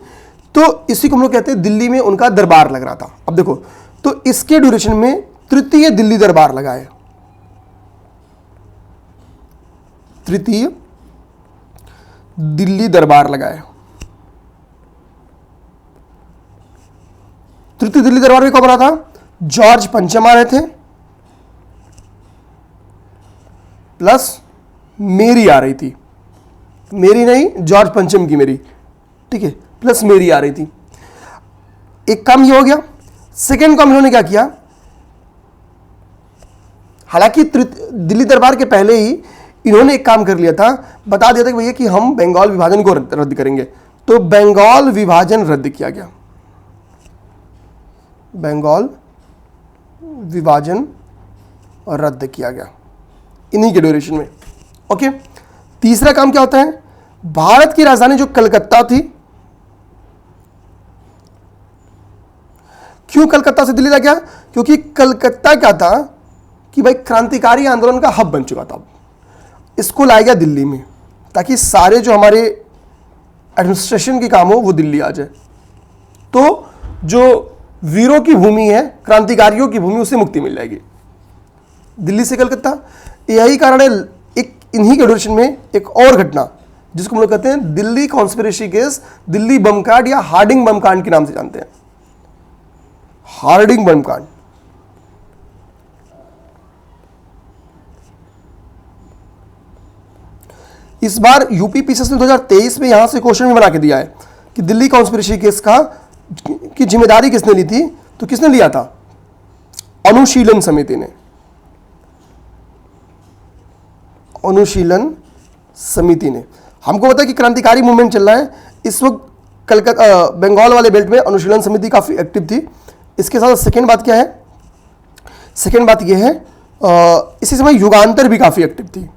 तो इसी को हम लोग कहते हैं दिल्ली में उनका दरबार लग रहा था। अब देखो, तो इसके ड्यूरेशन में तृतीय दिल्ली दरबार लगा है। तृतीय दिल्ली दरबार लगा है। तृतीय दिल्ली दरबार में कब बना था? जॉर्ज पंचम आ रहे थे, प्लस मेरी आ रही थी। मेरी नहीं, जॉर्ज पंचम की मेरी, ठीक है, प्लस मेरी आ रही थी। एक काम ये हो गया। सेकेंड काम इन्होंने क्या किया, हालांकि दिल्ली दरबार के पहले ही इन्होंने एक काम कर लिया था, बता दिया था कि भैया कि हम बंगाल विभाजन को रद्द करेंगे। तो बंगाल विभाजन रद्द किया गया। बंगाल विभाजन रद्द किया गया इन्हीं के ड्यूरेशन में। ओके, तीसरा काम क्या होता है, भारत की राजधानी जो कलकत्ता थी, क्यों कलकत्ता से दिल्ली ला गया, क्योंकि कलकत्ता क्या था कि भाई क्रांतिकारी आंदोलन का हब बन चुका था। इसको लाया गया दिल्ली में ताकि सारे जो हमारे एडमिनिस्ट्रेशन के काम हो वो दिल्ली आ जाए। तो जो वीरों की भूमि है, क्रांतिकारियों की भूमि, उसे मुक्ति मिल जाएगी। दिल्ली से कलकत्ता, यही कारण है। एक इन्हीं के ड्यूरेशन में एक और घटना जिसको हम लोग कहते हैं दिल्ली कॉन्स्पिरेसी केस, दिल्ली बम कांड या हार्डिंग बम कांड के नाम से जानते हैं। हार्डिंग बम कांड, इस बार यूपी पीसीएस ने 2023 में यहां से क्वेश्चन भी बना के दिया है कि दिल्ली कॉन्स्पिरेसी केस का की जिम्मेदारी किसने ली थी, तो किसने लिया था, अनुशीलन समिति ने। अनुशीलन समिति ने। हमको पता है कि क्रांतिकारी मूवमेंट चल रहा है इस वक्त, कलकत्ता बंगाल वाले बेल्ट में अनुशीलन समिति काफी एक्टिव थी। इसके साथ सेकेंड बात क्या है, सेकेंड बात यह है इसी समय युगांतर भी काफी एक्टिव थी,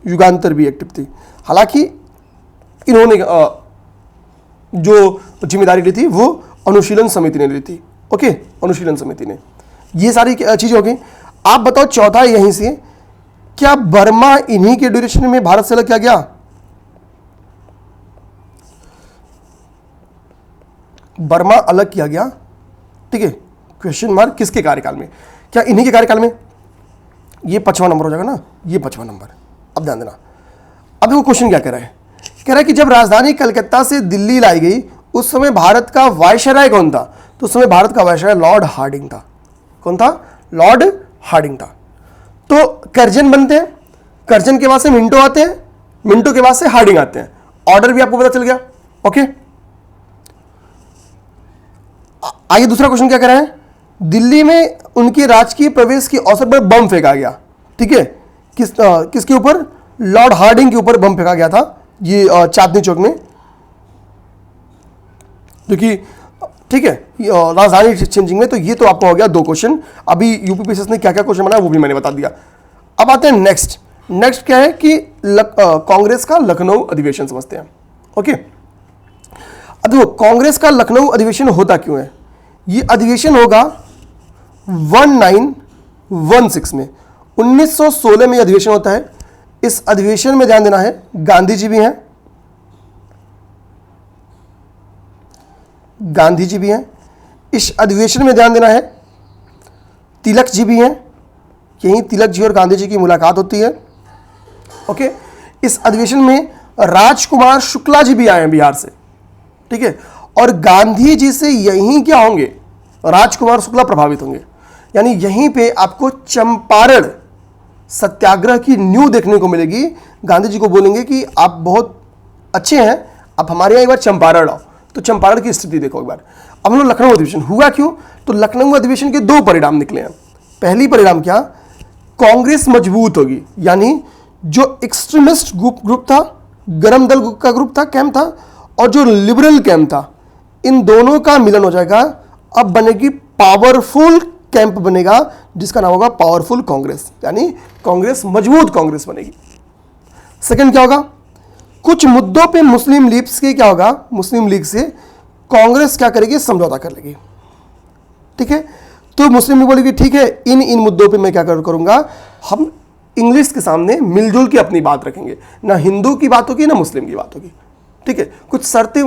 युगांतर भी एक्टिव थी। हालांकि इन्होंने जो जिम्मेदारी ली थी वो अनुशीलन समिति ने ली थी। ओके, अनुशीलन समिति ने। ये सारी चीजें हो गई। आप बताओ चौथा यहीं से, क्या बर्मा इन्हीं के ड्यूरेशन में भारत से अलग किया गया? बर्मा अलग किया गया, ठीक है, क्वेश्चन मार्क, किसके कार्यकाल में? क्या इन्हीं के कार्यकाल में? ये 5वां नंबर हो जाएगा ना, ये 5वां नंबर। अब ध्यान देना, अब देखो क्वेश्चन क्या कह रहा है। कह रहा है कि जब राजधानी कलकत्ता से दिल्ली लाई गई उस समय भारत का वायसराय कौन था? तो उस समय भारत का वायसराय लॉर्ड हार्डिंग था। कौन था? लॉर्ड हार्डिंग था। तो कर्जन बनते हैं, कर्जन के बाद से मिंटो आते हैं, मिंटो के बाद से हार्डिंग आते हैं। ऑर्डर भी आपको पता चल गया। ओके, आइए दूसरा क्वेश्चन क्या कह रहा है। दिल्ली में उनके राजकीय प्रवेश के अवसर पर बम फेंका गया, ठीक है, किसके ऊपर? लॉर्ड हार्डिंग के ऊपर बम फेंका गया था, ये चांदनी चौक में, क्योंकि ठीक है राजधानी चेंजिंग में। तो ये तो आपको हो गया 2 क्वेश्चन। अभी यूपी पीसीएस ने क्या क्या क्वेश्चन बनाया वो भी मैंने बता दिया। अब आते हैं नेक्स्ट। नेक्स्ट क्या है कि कांग्रेस का लखनऊ अधिवेशन समझते हैं। ओके, अब देखो कांग्रेस का लखनऊ अधिवेशन होता क्यों है? ये अधिवेशन होगा 1916 में, 1916 में अधिवेशन होता है। इस अधिवेशन में ध्यान देना है, गांधी जी भी हैं, गांधी जी भी हैं। इस अधिवेशन में ध्यान देना है, तिलक जी भी हैं, यहीं तिलक जी और गांधी जी की मुलाकात होती है। ओके, इस अधिवेशन में राजकुमार शुक्ला जी भी आए हैं बिहार से, ठीक है, और गांधी जी से यहीं क्या होंगे, राजकुमार शुक्ला प्रभावित होंगे। यानी यहीं पे आपको चंपारण सत्याग्रह की न्यू देखने को मिलेगी। गांधी जी को बोलेंगे कि आप बहुत अच्छे हैं, आप हमारे यहाँ एक बार चंपारण आओ। तो चंपारण की स्थिति देखो एक बार। अब हम लोग लखनऊ अधिवेशन हुआ क्यों? तो लखनऊ अधिवेशन के 2 परिणाम निकले हैं। पहली परिणाम क्या? कांग्रेस मजबूत होगी, यानी जो एक्सट्रीमिस्ट ग्रुप था, गरम दल का ग्रुप था, कैंप था, और जो लिबरल कैंप था, इन दोनों का मिलन हो जाएगा। अब बनेगी पावरफुल कैंप बनेगा जिसका नाम होगा पावरफुल कांग्रेस, यानी कांग्रेस मजबूत कांग्रेस बनेगी। सेकंड क्या होगा? कुछ मुद्दों पे मुस्लिम लीग के क्या होगा, मुस्लिम लीग से कांग्रेस क्या करेगी, समझौता कर लेगी, ठीक है। तो मुस्लिम लीग बोलेगी ठीक है, इन मुद्दों पे मैं क्या करूंगा, हम इंग्लिश के सामने मिलजुल के अपनी बात रखेंगे, ना हिंदू की बात होगी ना मुस्लिम की बात होगी, ठीक है। कुछ शर्तें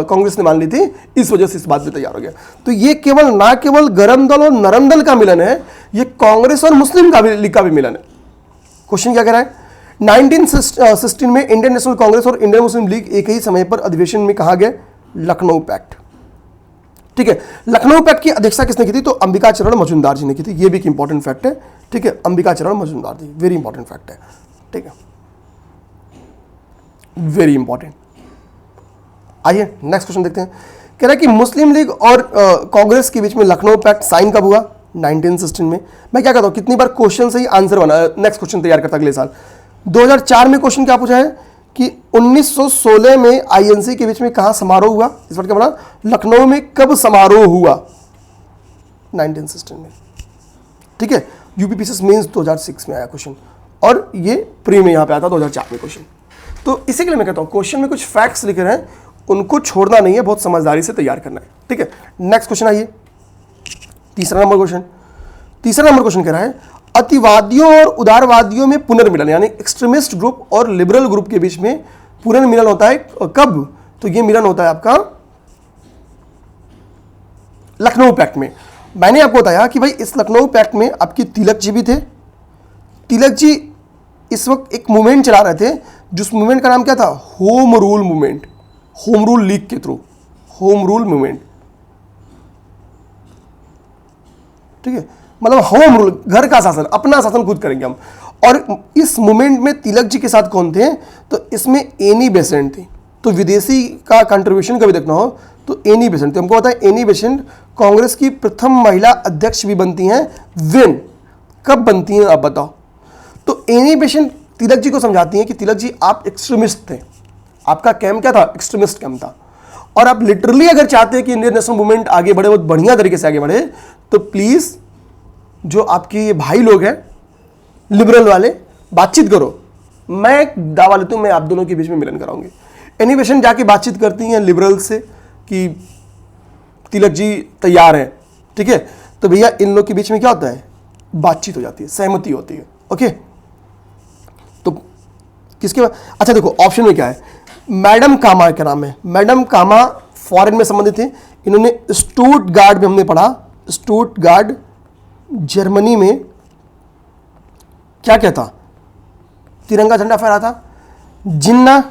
कांग्रेस ने मान ली थी, इस वजह से इस बात पे तैयार हो गया। तो ये केवल ना केवल गरम दल और नरम दल का मिलन है, ये कांग्रेस और मुस्लिम लीग का भी मिलन है। क्वेश्चन क्या कह रहा है? 1916 में इंडियन नेशनल कांग्रेस और इंडियन मुस्लिम लीग एक ही समय पर अधिवेशन में कहा गया लखनऊ पैक्ट, ठीक है। लखनऊ पैक्ट की अध्यक्षता किसने की थी? तो अंबिका चरण मजूमदार जी ने की थी। ये भी एक इंपॉर्टेंट फैक्ट है, ठीक है। अंबिका चरण मजूमदार जी, वेरी इंपॉर्टेंट फैक्ट है, ठीक है, वेरी इंपॉर्टेंट। आइए नेक्स्ट क्वेश्चन देखते हैं। कह रहा है कि मुस्लिम लीग और कांग्रेस के बीच में लखनऊ पैक्ट साइन कब हुआ? 1916 में। मैं क्या कहता हूं, कितनी बार क्वेश्चन से ही आंसर बना, नेक्स्ट क्वेश्चन तैयार करता अगले साल। 2004 में क्वेश्चन क्या पूछा है कि 1916 में आईएनसी के बीच में कहां समारोह हुआ? इस बार क्या बना, लखनऊ में कब समारोह हुआ? 1916 में, ठीक है। यूपी पीसीएस मेंस 2006 में आया क्वेश्चन, और ये प्री में यहां पे आता 2004 में क्वेश्चन, तो इसी के लिए मैं कहता हूं क्वेश्चन में कुछ फैक्ट्स लिखे हैं, उनको छोड़ना नहीं है, बहुत समझदारी से तैयार करना है। ठीक है, नेक्स्ट क्वेश्चन आइए, तीसरा नंबर क्वेश्चन कह रहा है अतिवादियों और उदारवादियों में पुनर्मिलन, यानी एक्सट्रीमिस्ट ग्रुप और लिबरल ग्रुप के बीच में पुनर्मिलन होता है कब? तो ये मिलन होता है आपका लखनऊ पैक्ट में। मैंने आपको बताया कि भाई इस लखनऊ पैक्ट में आपकी तिलक जी भी थे। तिलक जी इस वक्त एक मूवमेंट चला रहे थे, जिस मूवमेंट का नाम क्या था? Home rule movement, home rule league के थ्रू, होम रूल मूवमेंट। ठीक है, मतलब होम रूल, घर का शासन, अपना शासन खुद करेंगे हम। और इस मूवमेंट में तिलक जी के साथ कौन थे? तो इसमें एनी बेसेंट थी। तो विदेशी का कंट्रीब्यूशन कभी देखना हो तो एनी बेसेंट थी। हमको पता है एनी बेसेंट कांग्रेस की प्रथम महिला अध्यक्ष भी बनती हैं। व्हेन, कब बनती हैं आप बताओ? तो एनी बेसेंट तिलक जी को समझाती हैं कि तिलक जी आप एक्सट्रीमिस्ट थे, आपका कैंप क्या था? एक्सट्रीमिस्ट कैंप था। और आप लिटरली अगर चाहते हैं कि इंडियन नेशनल मूवमेंट आगे बढ़े, बहुत बढ़िया तरीके से आगे बढ़े, तो प्लीज जो आपके ये भाई लोग हैं लिबरल वाले, बातचीत करो। मैं दावा लेता हूं मैं आप दोनों के बीच में मिलन कराऊंगी। एनी बेसेंट जाके बातचीत करती हैं लिबरल से कि तिलक जी तैयार हैं। ठीक है, तो भैया इन लोग के बीच में क्या होता है? बातचीत हो जाती है, सहमति होती है। ओके, तो किसके बाद? अच्छा देखो ऑप्शन में क्या है, मैडम कामा क्या नाम है? मैडम कामा फॉरेन में संबंधित थे। इन्होंने स्टुटगार्ट में हमने पढ़ा, स्टुटगार्ट जर्मनी में क्या क्या था? तिरंगा झंडा फहरा था। जिन्ना,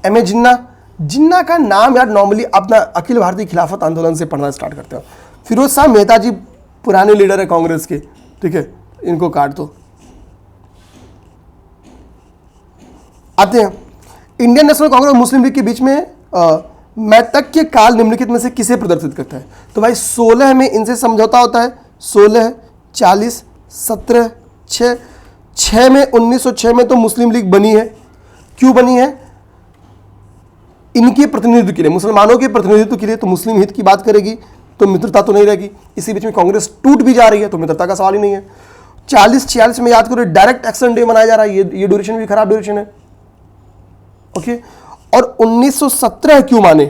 एम ए जिन्ना, जिन्ना का नाम यार नॉर्मली अपना अखिल भारतीय खिलाफत आंदोलन से पढ़ना स्टार्ट करते हो। फिरोज शाह मेहता जी पुराने लीडर है कांग्रेस के, ठीक है, इनको काट दो। आते हैं इंडियन नेशनल कांग्रेस और मुस्लिम लीग के बीच में मैतक के काल निम्नलिखित में से किसे प्रदर्शित करता है? तो भाई 16 में इनसे समझौता होता है, 16, 40, 17, 6 में 1906 में तो मुस्लिम लीग बनी है। क्यों बनी है? इनके प्रतिनिधित्व के लिए, मुसलमानों के प्रतिनिधित्व के लिए। तो मुस्लिम हित की बात करेगी तो मित्रता तो नहीं रहेगी। इसी बीच में कांग्रेस टूट भी जा रही है तो मित्रता का सवाल ही नहीं है। 40-46 में याद करो डायरेक्ट एक्शन डे मनाया जा रहा है, ये ड्यूरेशन भी खराब ड्यूरेशन है। ओके, और 1917 क्यों माने?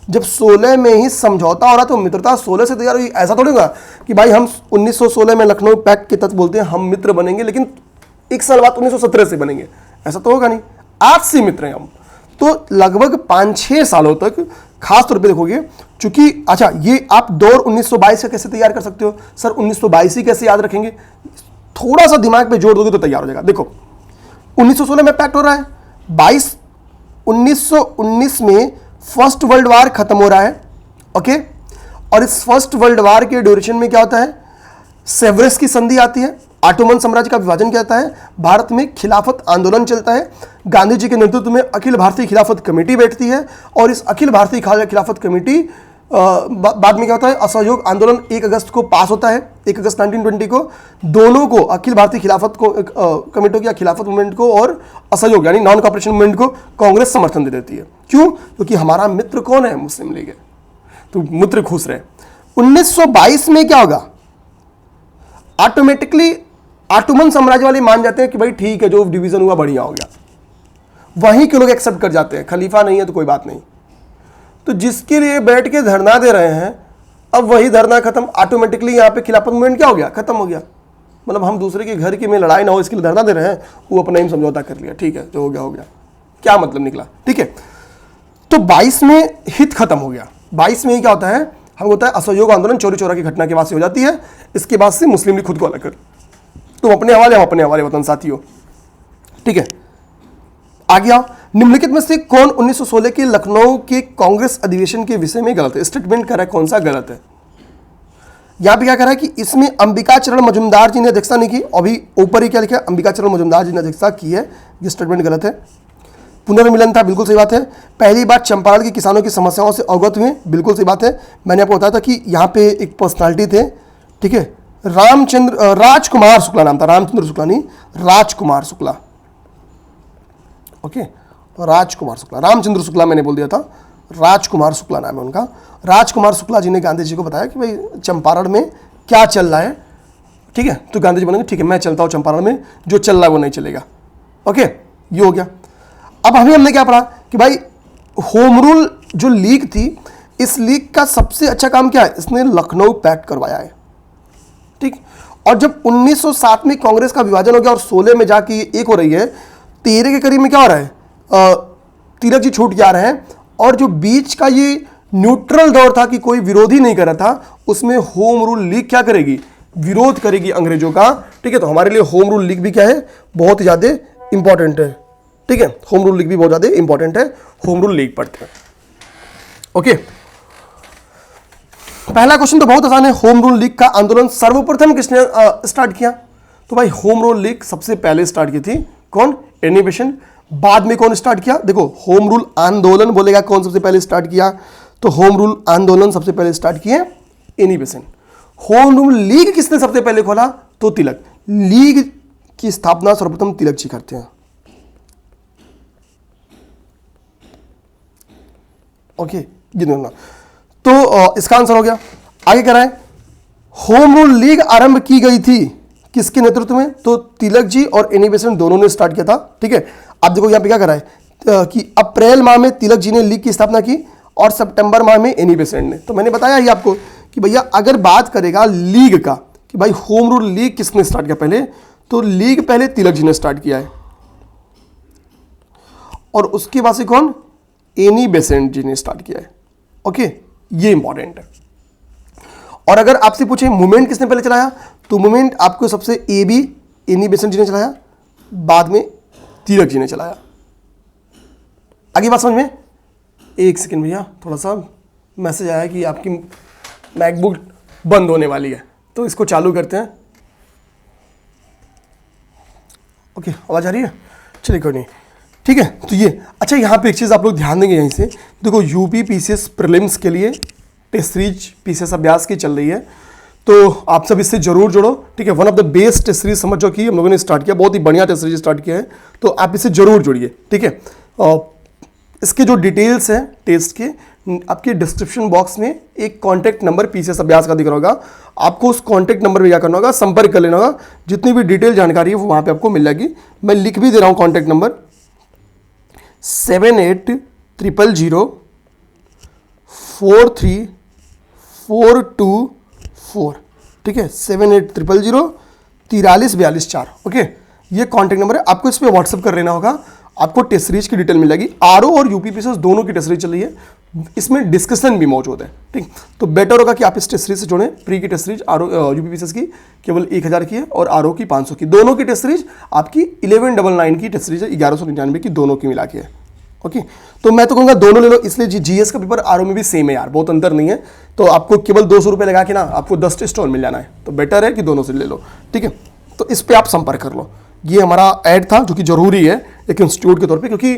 जब 16 में ही समझौता हो रहा तो मित्रता 16 से तैयार हुई। ऐसा थोड़ी होगा कि भाई हम 1916 में लखनऊ पैक्ट के तहत बोलते हैं हम मित्र बनेंगे, लेकिन एक साल बाद 1917 से बनेंगे, ऐसा तो होगा नहीं। आज से मित्र हैं हम। तो लगभग 5-6 सालों तक, खास तौर पे देखोगे, चूंकि अच्छा ये आप दौर 1922 का कैसे तैयार कर सकते हो? सर 1922 ही कैसे याद रखेंगे? थोड़ा सा दिमाग पे जोड़ दोगे तो तैयार हो जाएगा। देखो 1916 में पैक्ट हो रहा है, 1919 में फर्स्ट वर्ल्ड वार खत्म हो रहा है। ओके, और इस फर्स्ट वर्ल्ड वार के ड्यूरेशन में क्या होता है? सेवरेस की संधि आती है, ऑटोमन साम्राज्य का विभाजन किया जाता है, भारत में खिलाफत आंदोलन चलता है, गांधी जी के नेतृत्व में अखिल भारतीय खिलाफत कमेटी बैठती है, और इस अखिल भारतीय खिलाफत कमेटी बाद में क्या होता है? असहयोग आंदोलन 1 अगस्त को पास होता है, 1 अगस्त 1920 को। दोनों को, अखिल भारतीय खिलाफत को कमेटियों या खिलाफत मूवमेंट को और असहयोग यानी नॉन कॉपरेशन मूवमेंट को कांग्रेस समर्थन दे देती है। क्यों? क्योंकि हमारा मित्र कौन है? मुस्लिम लीग है, तो मित्र खुश रहे। 1922 में क्या होगा? ऑटोमेटिकली ऑटोमन साम्राज्य वाले मान जाते हैं कि भाई ठीक है, जो डिवीजन हुआ बढ़िया हो गया। वहीं के लोग एक्सेप्ट कर जाते हैं, खलीफा नहीं है तो कोई बात नहीं। तो जिसके लिए बैठ के धरना दे रहे हैं, अब वही धरना खत्म, ऑटोमेटिकली यहाँ पे खिलाफत मूवमेंट क्या हो गया? खत्म हो गया। मतलब हम दूसरे के घर की में लड़ाई ना हो इसके लिए धरना दे रहे हैं, वो अपना ही समझौता कर लिया, ठीक है, जो हो गया हो गया। क्या मतलब निकला? ठीक है, तो 22 में हित खत्म हो गया। 22 में ही क्या होता है? हम होता है असहयोग आंदोलन चोरी चोरा की घटना के बाद से हो जाती है। इसके बाद से मुस्लिम लीग खुद को अलग कर, तुम अपने हवाले, हम अपने हवाले, वतन साथियों। ठीक है, आगे आओ। निम्नलिखित में से कौन 1916 के लखनऊ के कांग्रेस अधिवेशन के विषय में गलत है? स्टेटमेंट कर रहा है, कौन सा गलत है? यहां पे क्या कर रहा है कि इसमें अंबिका चरण मजुमदार जी ने अध्यक्षता नहीं की। अभी ऊपर ही क्या लिखा है? अंबिका चरण मजुमदार जी ने अध्यक्षता की है, ये स्टेटमेंट गलत है। पुनर्मिलन था, बिल्कुल सही बात है। पहली बार चंपारण के किसानों की समस्याओं से अवगत हुए, बिल्कुल सही बात है। मैंने आपको बताया था कि यहाँ पे एक पर्सनालिटी थे, ठीक है, राजकुमार शुक्ला नाम था, रामचंद्र शुक्ला नहीं, राजकुमार शुक्ला। ओके, राजकुमार शुक्ला, रामचंद्र शुक्ला मैंने बोल दिया था, राजकुमार शुक्ला नाम है उनका। राजकुमार शुक्ला जी ने गांधी जी को बताया कि भाई चंपारण में क्या चल रहा है, ठीक है, तो गांधी जी बोलेंगे ठीक है मैं चलता हूँ चंपारण में, जो चल रहा है वो नहीं चलेगा। ओके, ये हो गया। अब हमने क्या पढ़ा कि भाई होम रूल जो लीग थी, इस लीग का सबसे अच्छा काम क्या है, इसने लखनऊ पैक्ट करवाया है, ठीक। और जब 1907 में कांग्रेस का विभाजन हो गया और 16 में जाके एक हो रही है, 13 के करीब में क्या हो रहा है, तिलक जी छूट जा रहे हैं, और जो बीच का ये न्यूट्रल दौर था कि कोई विरोधी नहीं कर रहा था, उसमें होम रूल लीग क्या करेगी, विरोध करेगी अंग्रेजों का, ठीक है। तो हमारे लिए होम रूल लीग भी क्या है, बहुत ही ज्यादा इंपॉर्टेंट है, ठीक है। होम रूल लीग भी बहुत ज्यादा इंपॉर्टेंट है, होम रूल लीग पढ़ते हैं, ओके। पहला क्वेश्चन तो बहुत आसान है, होम रूल लीग का आंदोलन सर्वप्रथम किसने स्टार्ट किया, तो भाई होम रूल लीग सबसे पहले स्टार्ट की थी कौन, एनी बेसेंट। बाद में कौन स्टार्ट किया, देखो होम रूल आंदोलन बोलेगा कौन सबसे पहले स्टार्ट किया, तो होम रूल आंदोलन सबसे पहले स्टार्ट किए Annie Besant. Home rule league किसने सबसे पहले खोला, तो तिलक। लीग की स्थापना सर्वप्रथम तिलक जी करते हैं, ओके। ये दोनों तो इसका आंसर हो गया। आगे कह रहा है, होम रूल लीग आरंभ की गई थी किसके नेतृत्व में, तो तिलक जी और एनी बेसेंट दोनों ने स्टार्ट किया था, ठीक है। अब देखो यहां पे क्या कर रहा है कि अप्रैल माह में तिलक जी ने लीग की स्थापना की और सितंबर माह में एनी बेसेंट ने। तो मैंने बताया ही आपको कि भैया अगर बात करेगा लीग का कि भाई होम रूल लीग किसने स्टार्ट किया पहले, तो लीग पहले तिलक जी ने स्टार्ट किया है, और उसके बाद से कौन, एनी बेसेंट जी ने स्टार्ट किया है, ओके। ये इंपॉर्टेंट है। और अगर आपसे पूछे मूवमेंट किसने पहले चलाया, तो मूवमेंट आपको सबसे ए बी एनी बेसेंट जी ने चलाया, बाद में तिलक जी ने चलाया। आगे बात समझ में, एक सेकंड भैया, थोड़ा सा मैसेज आया कि आपकी मैकबुक बंद होने वाली है, तो इसको चालू करते हैं, ओके। आवाज आ रही है, चलिए कोई नहीं, ठीक है। तो ये अच्छा, यहाँ पे एक चीज़ आप लोग ध्यान देंगे, यहीं से देखो यूपी पीसीएस प्रीलिम्स के लिए टेस्ट सीरीज पीसीएस अभ्यास की चल रही है, तो आप सब इससे जरूर जुड़ो, ठीक है। One of the best test series समझो कि हम लोगों ने स्टार्ट किया, बहुत ही बढ़िया टेस्ट सीरीज स्टार्ट किया है, तो आप इससे जरूर जुड़िए, ठीक है। इसके जो डिटेल्स हैं टेस्ट के, आपके डिस्क्रिप्शन बॉक्स में एक कॉन्टैक्ट नंबर पीसीएस अभ्यास का दिख रहा होगा, आपको उस कॉन्टैक्ट नंबर पे क्या करना होगा, संपर्क कर लेना होगा, जितनी भी डिटेल जानकारी है वो वहाँ पे आपको मिल जाएगी। मैं लिख भी दे रहा हूँ कॉन्टैक्ट नंबर 7800434244, ठीक है। 7800434244, ओके। ये कॉन्टैक्ट नंबर है, आपको इस पे व्हाट्सअप कर लेना होगा, आपको टेस्ट सीरीज की डिटेल मिल जाएगी। आरओ और यूपी पीसीएस दोनों की टेस्ट सीरीज चल रही है, इसमें डिस्कशन भी मौजूद है, ठीक। तो बेटर होगा कि आप इस टेस्ट सीरीज से जुड़ें। प्री की test series RO UP PCS की केवल 1000 की है, और आरओ की 500 की, दोनों की टेस्ट सीरीज आपकी 1199 की टेस्ट सीरीज है, 1199 की, दोनों की मिला के है, ओके। तो मैं तो कहूँगा दोनों ले लो, इसलिए जीएस का पेपर आरओ में भी सेम है यार, बहुत अंतर नहीं है, तो आपको केवल 200 रुपये लगा के ना आपको 10 टेस्ट और मिल जाना है, तो बेटर है कि दोनों से ले लो, ठीक है। तो इस पर आप संपर्क कर लो। ये हमारा ऐड था जो कि जरूरी है एक इंस्टीट्यूट के तौर पे, क्योंकि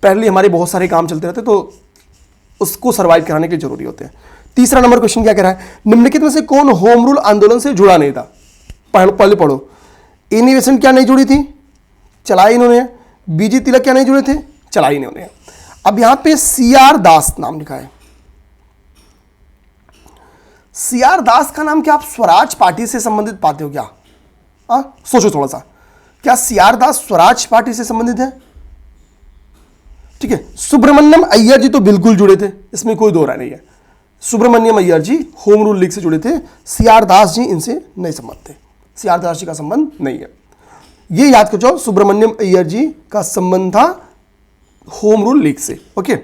पहले हमारे बहुत सारे काम चलते रहते, तो उसको सर्वाइव कराने के लिए जरूरी होते हैं। तीसरा नंबर क्वेश्चन क्या कह रहा है, निम्नलिखित में से कौन होम रूल आंदोलन से जुड़ा नहीं था, पहले पढ़ो। एनी बेसेंट क्या नहीं जुड़ी थी, चलाई इन्होंने। बीजी तिलक क्या नहीं जुड़े थे, चलाई इन्होंने। अब यहां पे सीआर दास नाम लिखा है, सीआर दास का नाम क्या आप स्वराज पार्टी से संबंधित पाते हो क्या, सोचो थोड़ा सा, क्या सीआर दास स्वराज पार्टी से संबंधित है, ठीक है। सुब्रमण्यम अय्यर जी तो बिल्कुल जुड़े थे, इसमें कोई दो राय नहीं है, सुब्रमण्यम अय्यर जी होम रूल लीग से जुड़े थे, सीआर दास जी इनसे नहीं संबंध थे, सीआर दास जी का संबंध नहीं है, ये याद कर जाओ। सुब्रमण्यम अय्यर जी का संबंध था होम रूल लीग से, ओके।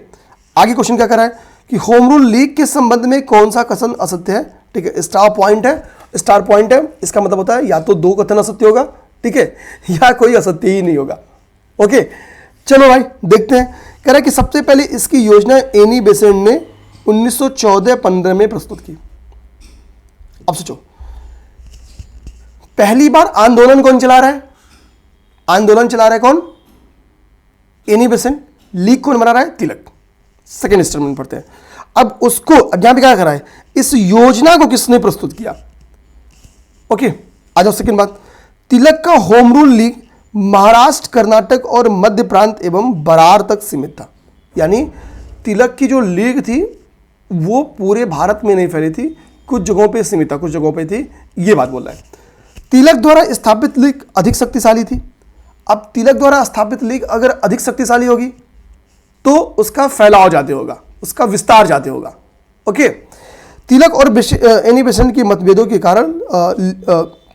आगे क्वेश्चन क्या कर रहा है कि होम रूल लीग के संबंध में कौन सा कथन असत्य है, ठीक है। स्टार पॉइंट है, स्टार पॉइंट है, इसका मतलब होता है या तो दो कथन असत्य होगा, ठीक है, या कोई असत्य ही नहीं होगा, ओके। चलो भाई देखते हैं, कह रहा है कि सबसे पहले इसकी योजना एनी बेसेंट ने 1914-15 में प्रस्तुत की। अब सोचो, पहली बार आंदोलन कौन चला रहा है, आंदोलन चला रहा है कौन, एनी बेसेंट। लीग कौन बना रहा है, तिलक। सेकेंड स्टेटमेंट पढ़ते हैं। अब उसको यहां पे क्या कर रहा है, इस योजना को किसने प्रस्तुत किया, ओके। आ जाओ सेकेंड बात, तिलक का home rule league Maharashtra, Karnataka और मध्य प्रांत एवं बरार तक सीमित था, यानी तिलक की जो लीग थी वो पूरे भारत में नहीं फैली थी, कुछ जगहों पे सीमित था, कुछ जगहों पे थी, ये बात बोल रहा है। तिलक द्वारा स्थापित लीग अधिक शक्तिशाली थी। अब तिलक द्वारा स्थापित लीग अगर अधिक शक्तिशाली होगी तो उसका फैलाव जाते होगा, उसका विस्तार जाते होगा। ओके, तिलक और एनी बेसेंट के मतभेदों के कारण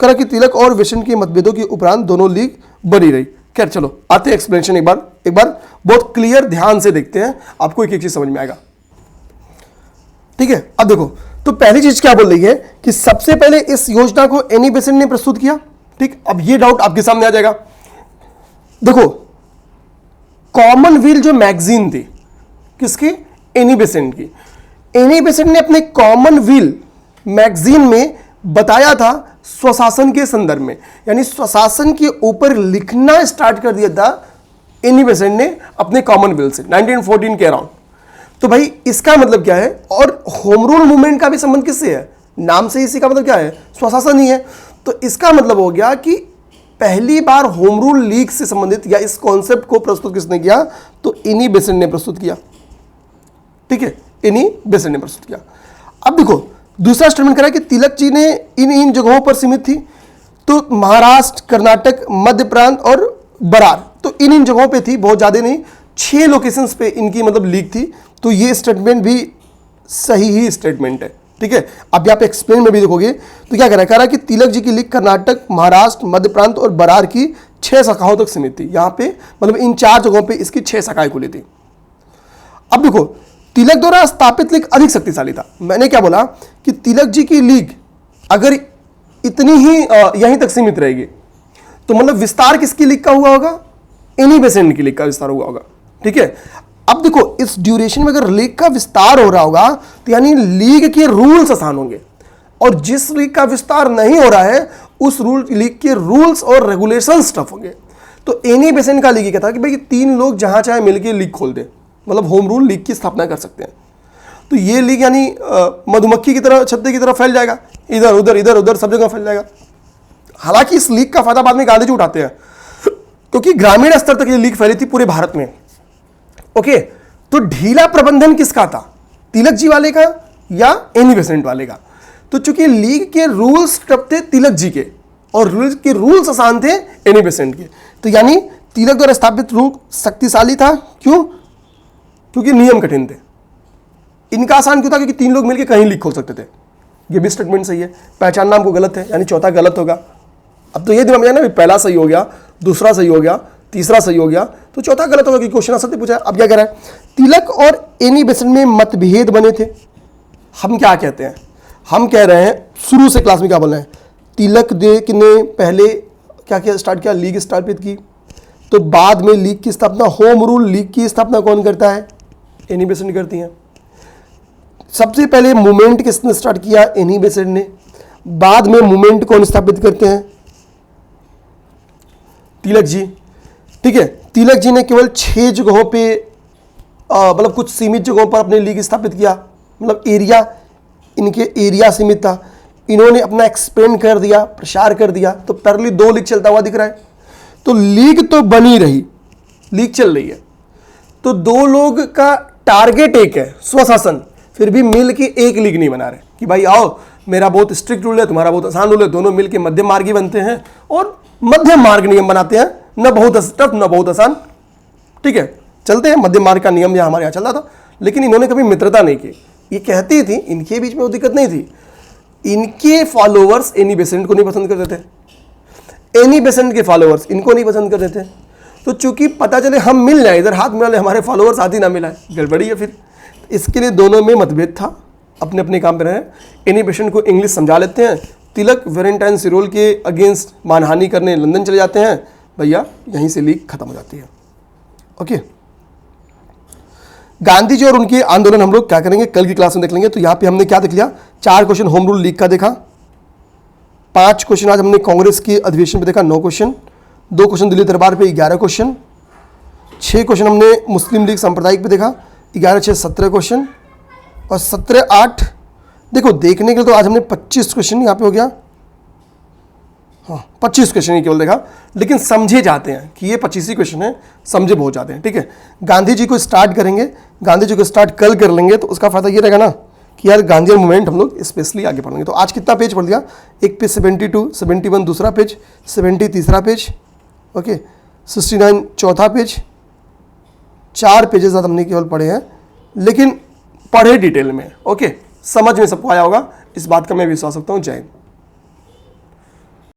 करा कि तिलक और बेसेंट के मतभेदों के उपरांत दोनों लीग बनी रही। खैर चलो आते हैं एक्सप्लेनेशन, एक बार बहुत क्लियर ध्यान से देखते हैं, आपको एक एक चीज समझ में आएगा। ठीक है, अब देखो तो पहली चीज क्या बोल रही है कि सबसे पहले इस योजना को एनी बेसेंट ने प्रस्तुत किया। ठीक, अब ये डाउट आपके सामने आ जाएगा। देखो कॉमनवेल्थ जो मैगजीन थी किसकी, एनी बेसेंट की, एनी बेसेंट ने अपने कॉमनवेल्थ मैगजीन में बताया था स्वशासन के संदर्भ में, यानी स्वशासन के ऊपर लिखना स्टार्ट कर दिया था एनी बेसेंट ने अपने कॉमनवेल्थ से 1914 के अराउंड। तो भाई इसका मतलब क्या है, और होम रूल मूवमेंट का भी संबंध किससे है, नाम से इसी का मतलब क्या है, स्वशासन ही है। तो इसका मतलब हो गया कि पहली बार होम रूल लीग से संबंधित या इस कॉन्सेप्ट को प्रस्तुत किसने किया, तो एनी बेसेंट ने प्रस्तुत किया। ठीक है, एनी बेसेंट ने प्रस्तुत किया। अब देखो दूसरा स्टेटमेंट करा कि तिलक जी ने इन जगहों पर सीमित थी, तो महाराष्ट्र, कर्नाटक, मध्य प्रांत और बरार, तो इन जगहों पे थी, बहुत ज्यादा नहीं, 6 लोकेशंस पे इनकी मतलब लीग थी। तो ये स्टेटमेंट भी सही ही स्टेटमेंट है। ठीक है, अब यहाँ पे एक्सप्लेन में भी देखोगे तो क्या कह रहा है कि तिलक जी की लीग कर्नाटक, महाराष्ट्र, मध्य प्रांत और बरार की 6 शाखाओं तक सीमित थी। यहाँ पे मतलब इन 4 जगहों पे इसकी 6 शाखाएं खुली थी। अब देखो तिलक द्वारा स्थापित लीग अधिक शक्तिशाली था। मैंने क्या बोला कि तिलक जी की लीग अगर इतनी ही यहीं तक सीमित रहेगी तो मतलब विस्तार किसकी लीग का हुआ होगा, एनी बेसेंट की लीग का विस्तार हुआ होगा। ठीक है, अब देखो इस ड्यूरेशन में अगर लीग का विस्तार हो रहा होगा तो यानी लीग के रूल्स आसान होंगे, और जिस लीग का विस्तार नहीं हो रहा है उस लीग के रूल्स और रेगुलेशंस टफ होंगे। तो एनी बेसेंट का लीग क्या था कि भाई 3 लोग जहां चाहे मिलकर लीग खोल दे, मतलब होम रूल लीग की स्थापना कर सकते हैं। तो ये लीग यानी मधुमक्खी की तरह, छत्ते की तरह फैल जाएगा, इधर उधर सब जगह फैल जाएगा। हालांकि इस लीग का फायदा बाद में गांधी जी उठाते हैं, क्योंकि ग्रामीण स्तर तक ये लीग फैली थी पूरे भारत में। ओके, तो ढीला प्रबंधन किसका था, तिलक जी वाले का या एनी बेसेंट वाले का। तो चूंकि लीग के रूल्स टफ थे तिलक जी के और रूल्स आसान थे एनी बेसेंट के, तो यानी तिलक द्वारा स्थापित रूल शक्तिशाली था। क्यों, क्योंकि नियम कठिन थे। इनका आसान क्यों था, क्योंकि 3 लोग मिलकर कहीं लीग खोल सकते थे। ये भी स्टेटमेंट सही है, पहचानना हमको गलत है, यानी चौथा गलत होगा। अब तो ये दिमाग में ना, पहला सही हो गया, दूसरा सही हो गया, तीसरा सही हो गया, तो चौथा गलत होगा कि क्वेश्चन असत्य पूछा है। अब क्या कह रहा है, तिलक और एनी बेसेंट में मतभेद बने थे। हम क्या कहते हैं, हम कह रहे हैं शुरू से क्लास में क्या बोल रहे हैं, तिलक ने पहले क्या किया, स्टार्ट किया, लीग स्थापित की। तो बाद में लीग की स्थापना, होम रूल लीग की स्थापना कौन करता है, एनी बेसेंट करती हैं। सबसे पहले मूवमेंट किसने स्टार्ट किया, एनी बेसेंट ने। बाद में मूवमेंट कौन स्थापित करते हैं, तिलक जी। ठीक है, तिलक जी ने केवल 6 जगहों पे मतलब कुछ सीमित जगहों पर अपने लीग स्थापित किया, मतलब एरिया, इनके एरिया सीमित था। इन्होंने अपना एक्सपेंड कर दिया, प्रसार कर दिया, तो पैरेलली 2 लीग चलता हुआ दिख रहा है। तो लीग तो बनी रही, लीग चल रही है, तो 2 लोग का टारगेट एक है, स्वशासन, फिर भी मिल के एक लीग नहीं बना रहे कि भाई आओ मेरा बहुत स्ट्रिक्ट रूल है, तुम्हारा बहुत आसान रूल है, दोनों मिलके मध्यम मार्गी बनते हैं और मध्यम मार्ग नियम बनाते हैं, न बहुत टफ न बहुत आसान। ठीक है, चलते हैं, मध्यम मार्ग का नियम यहाँ हमारे यहाँ चल रहा था। लेकिन इन्होंने कभी मित्रता नहीं की, ये कहती थी, इनके बीच में वो दिक्कत नहीं थी। इनके फॉलोअर्स एनी बेसेंट को नहीं पसंद करते थे, एनी बेसेंट के फॉलोअर्स इनको नहीं पसंद करते थे। तो चूंकि पता चले हम मिल जाए, इधर हाथ मिला ले, हमारे फॉलोअर्स हाथ ही ना मिलाए, गड़बड़ी है। फिर इसके लिए दोनों में मतभेद था, अपने अपने काम पे रहे। एनी बेसेंट को इंग्लिश समझा लेते हैं, तिलक वेलेंटाइन सिरोल के अगेंस्ट मानहानि करने लंदन चले जाते हैं, भैया यहीं से लीग खत्म हो जाती है। ओके, गांधी जी और उनके आंदोलन हम लोग क्या करेंगे कल की क्लास में देख लेंगे। तो यहां पे हमने क्या देख लिया, 4 क्वेश्चन होम रूल लीग का देखा, 5 क्वेश्चन आज हमने कांग्रेस के अधिवेशन पे देखा, 9 क्वेश्चन, 2 क्वेश्चन दिल्ली दरबार पे 11 क्वेश्चन, 6 क्वेश्चन हमने मुस्लिम लीग सांप्रदायिक पे देखा, 11 6 17 क्वेश्चन, और 17 8 देखो देखने के लिए तो आज हमने 25 क्वेश्चन यहाँ पे हो गया, हाँ 25 क्वेश्चन ही केवल देखा, लेकिन समझे जाते हैं कि ये 25 ही क्वेश्चन है, समझे बहुत जाते हैं। ठीक है, गांधी जी को स्टार्ट करेंगे, गांधी जी को स्टार्ट कल कर लेंगे, तो उसका फायदा ये रहेगा ना कि यार गांधीयन मूवमेंट हम लोग स्पेशली आगे पढ़ेंगे। तो आज कितना पेज पढ़ लिया, एक पेज 72, 71 दूसरा पेज, 70 तीसरा पेज, ओके 69 चौथा पेज। 4 पेजेस हमने केवल पढ़े हैं, लेकिन पढ़े डिटेल में। ओके, समझ में सबको आया होगा, इस बात का मैं विश्वास रखता हूँ। जय हिंद।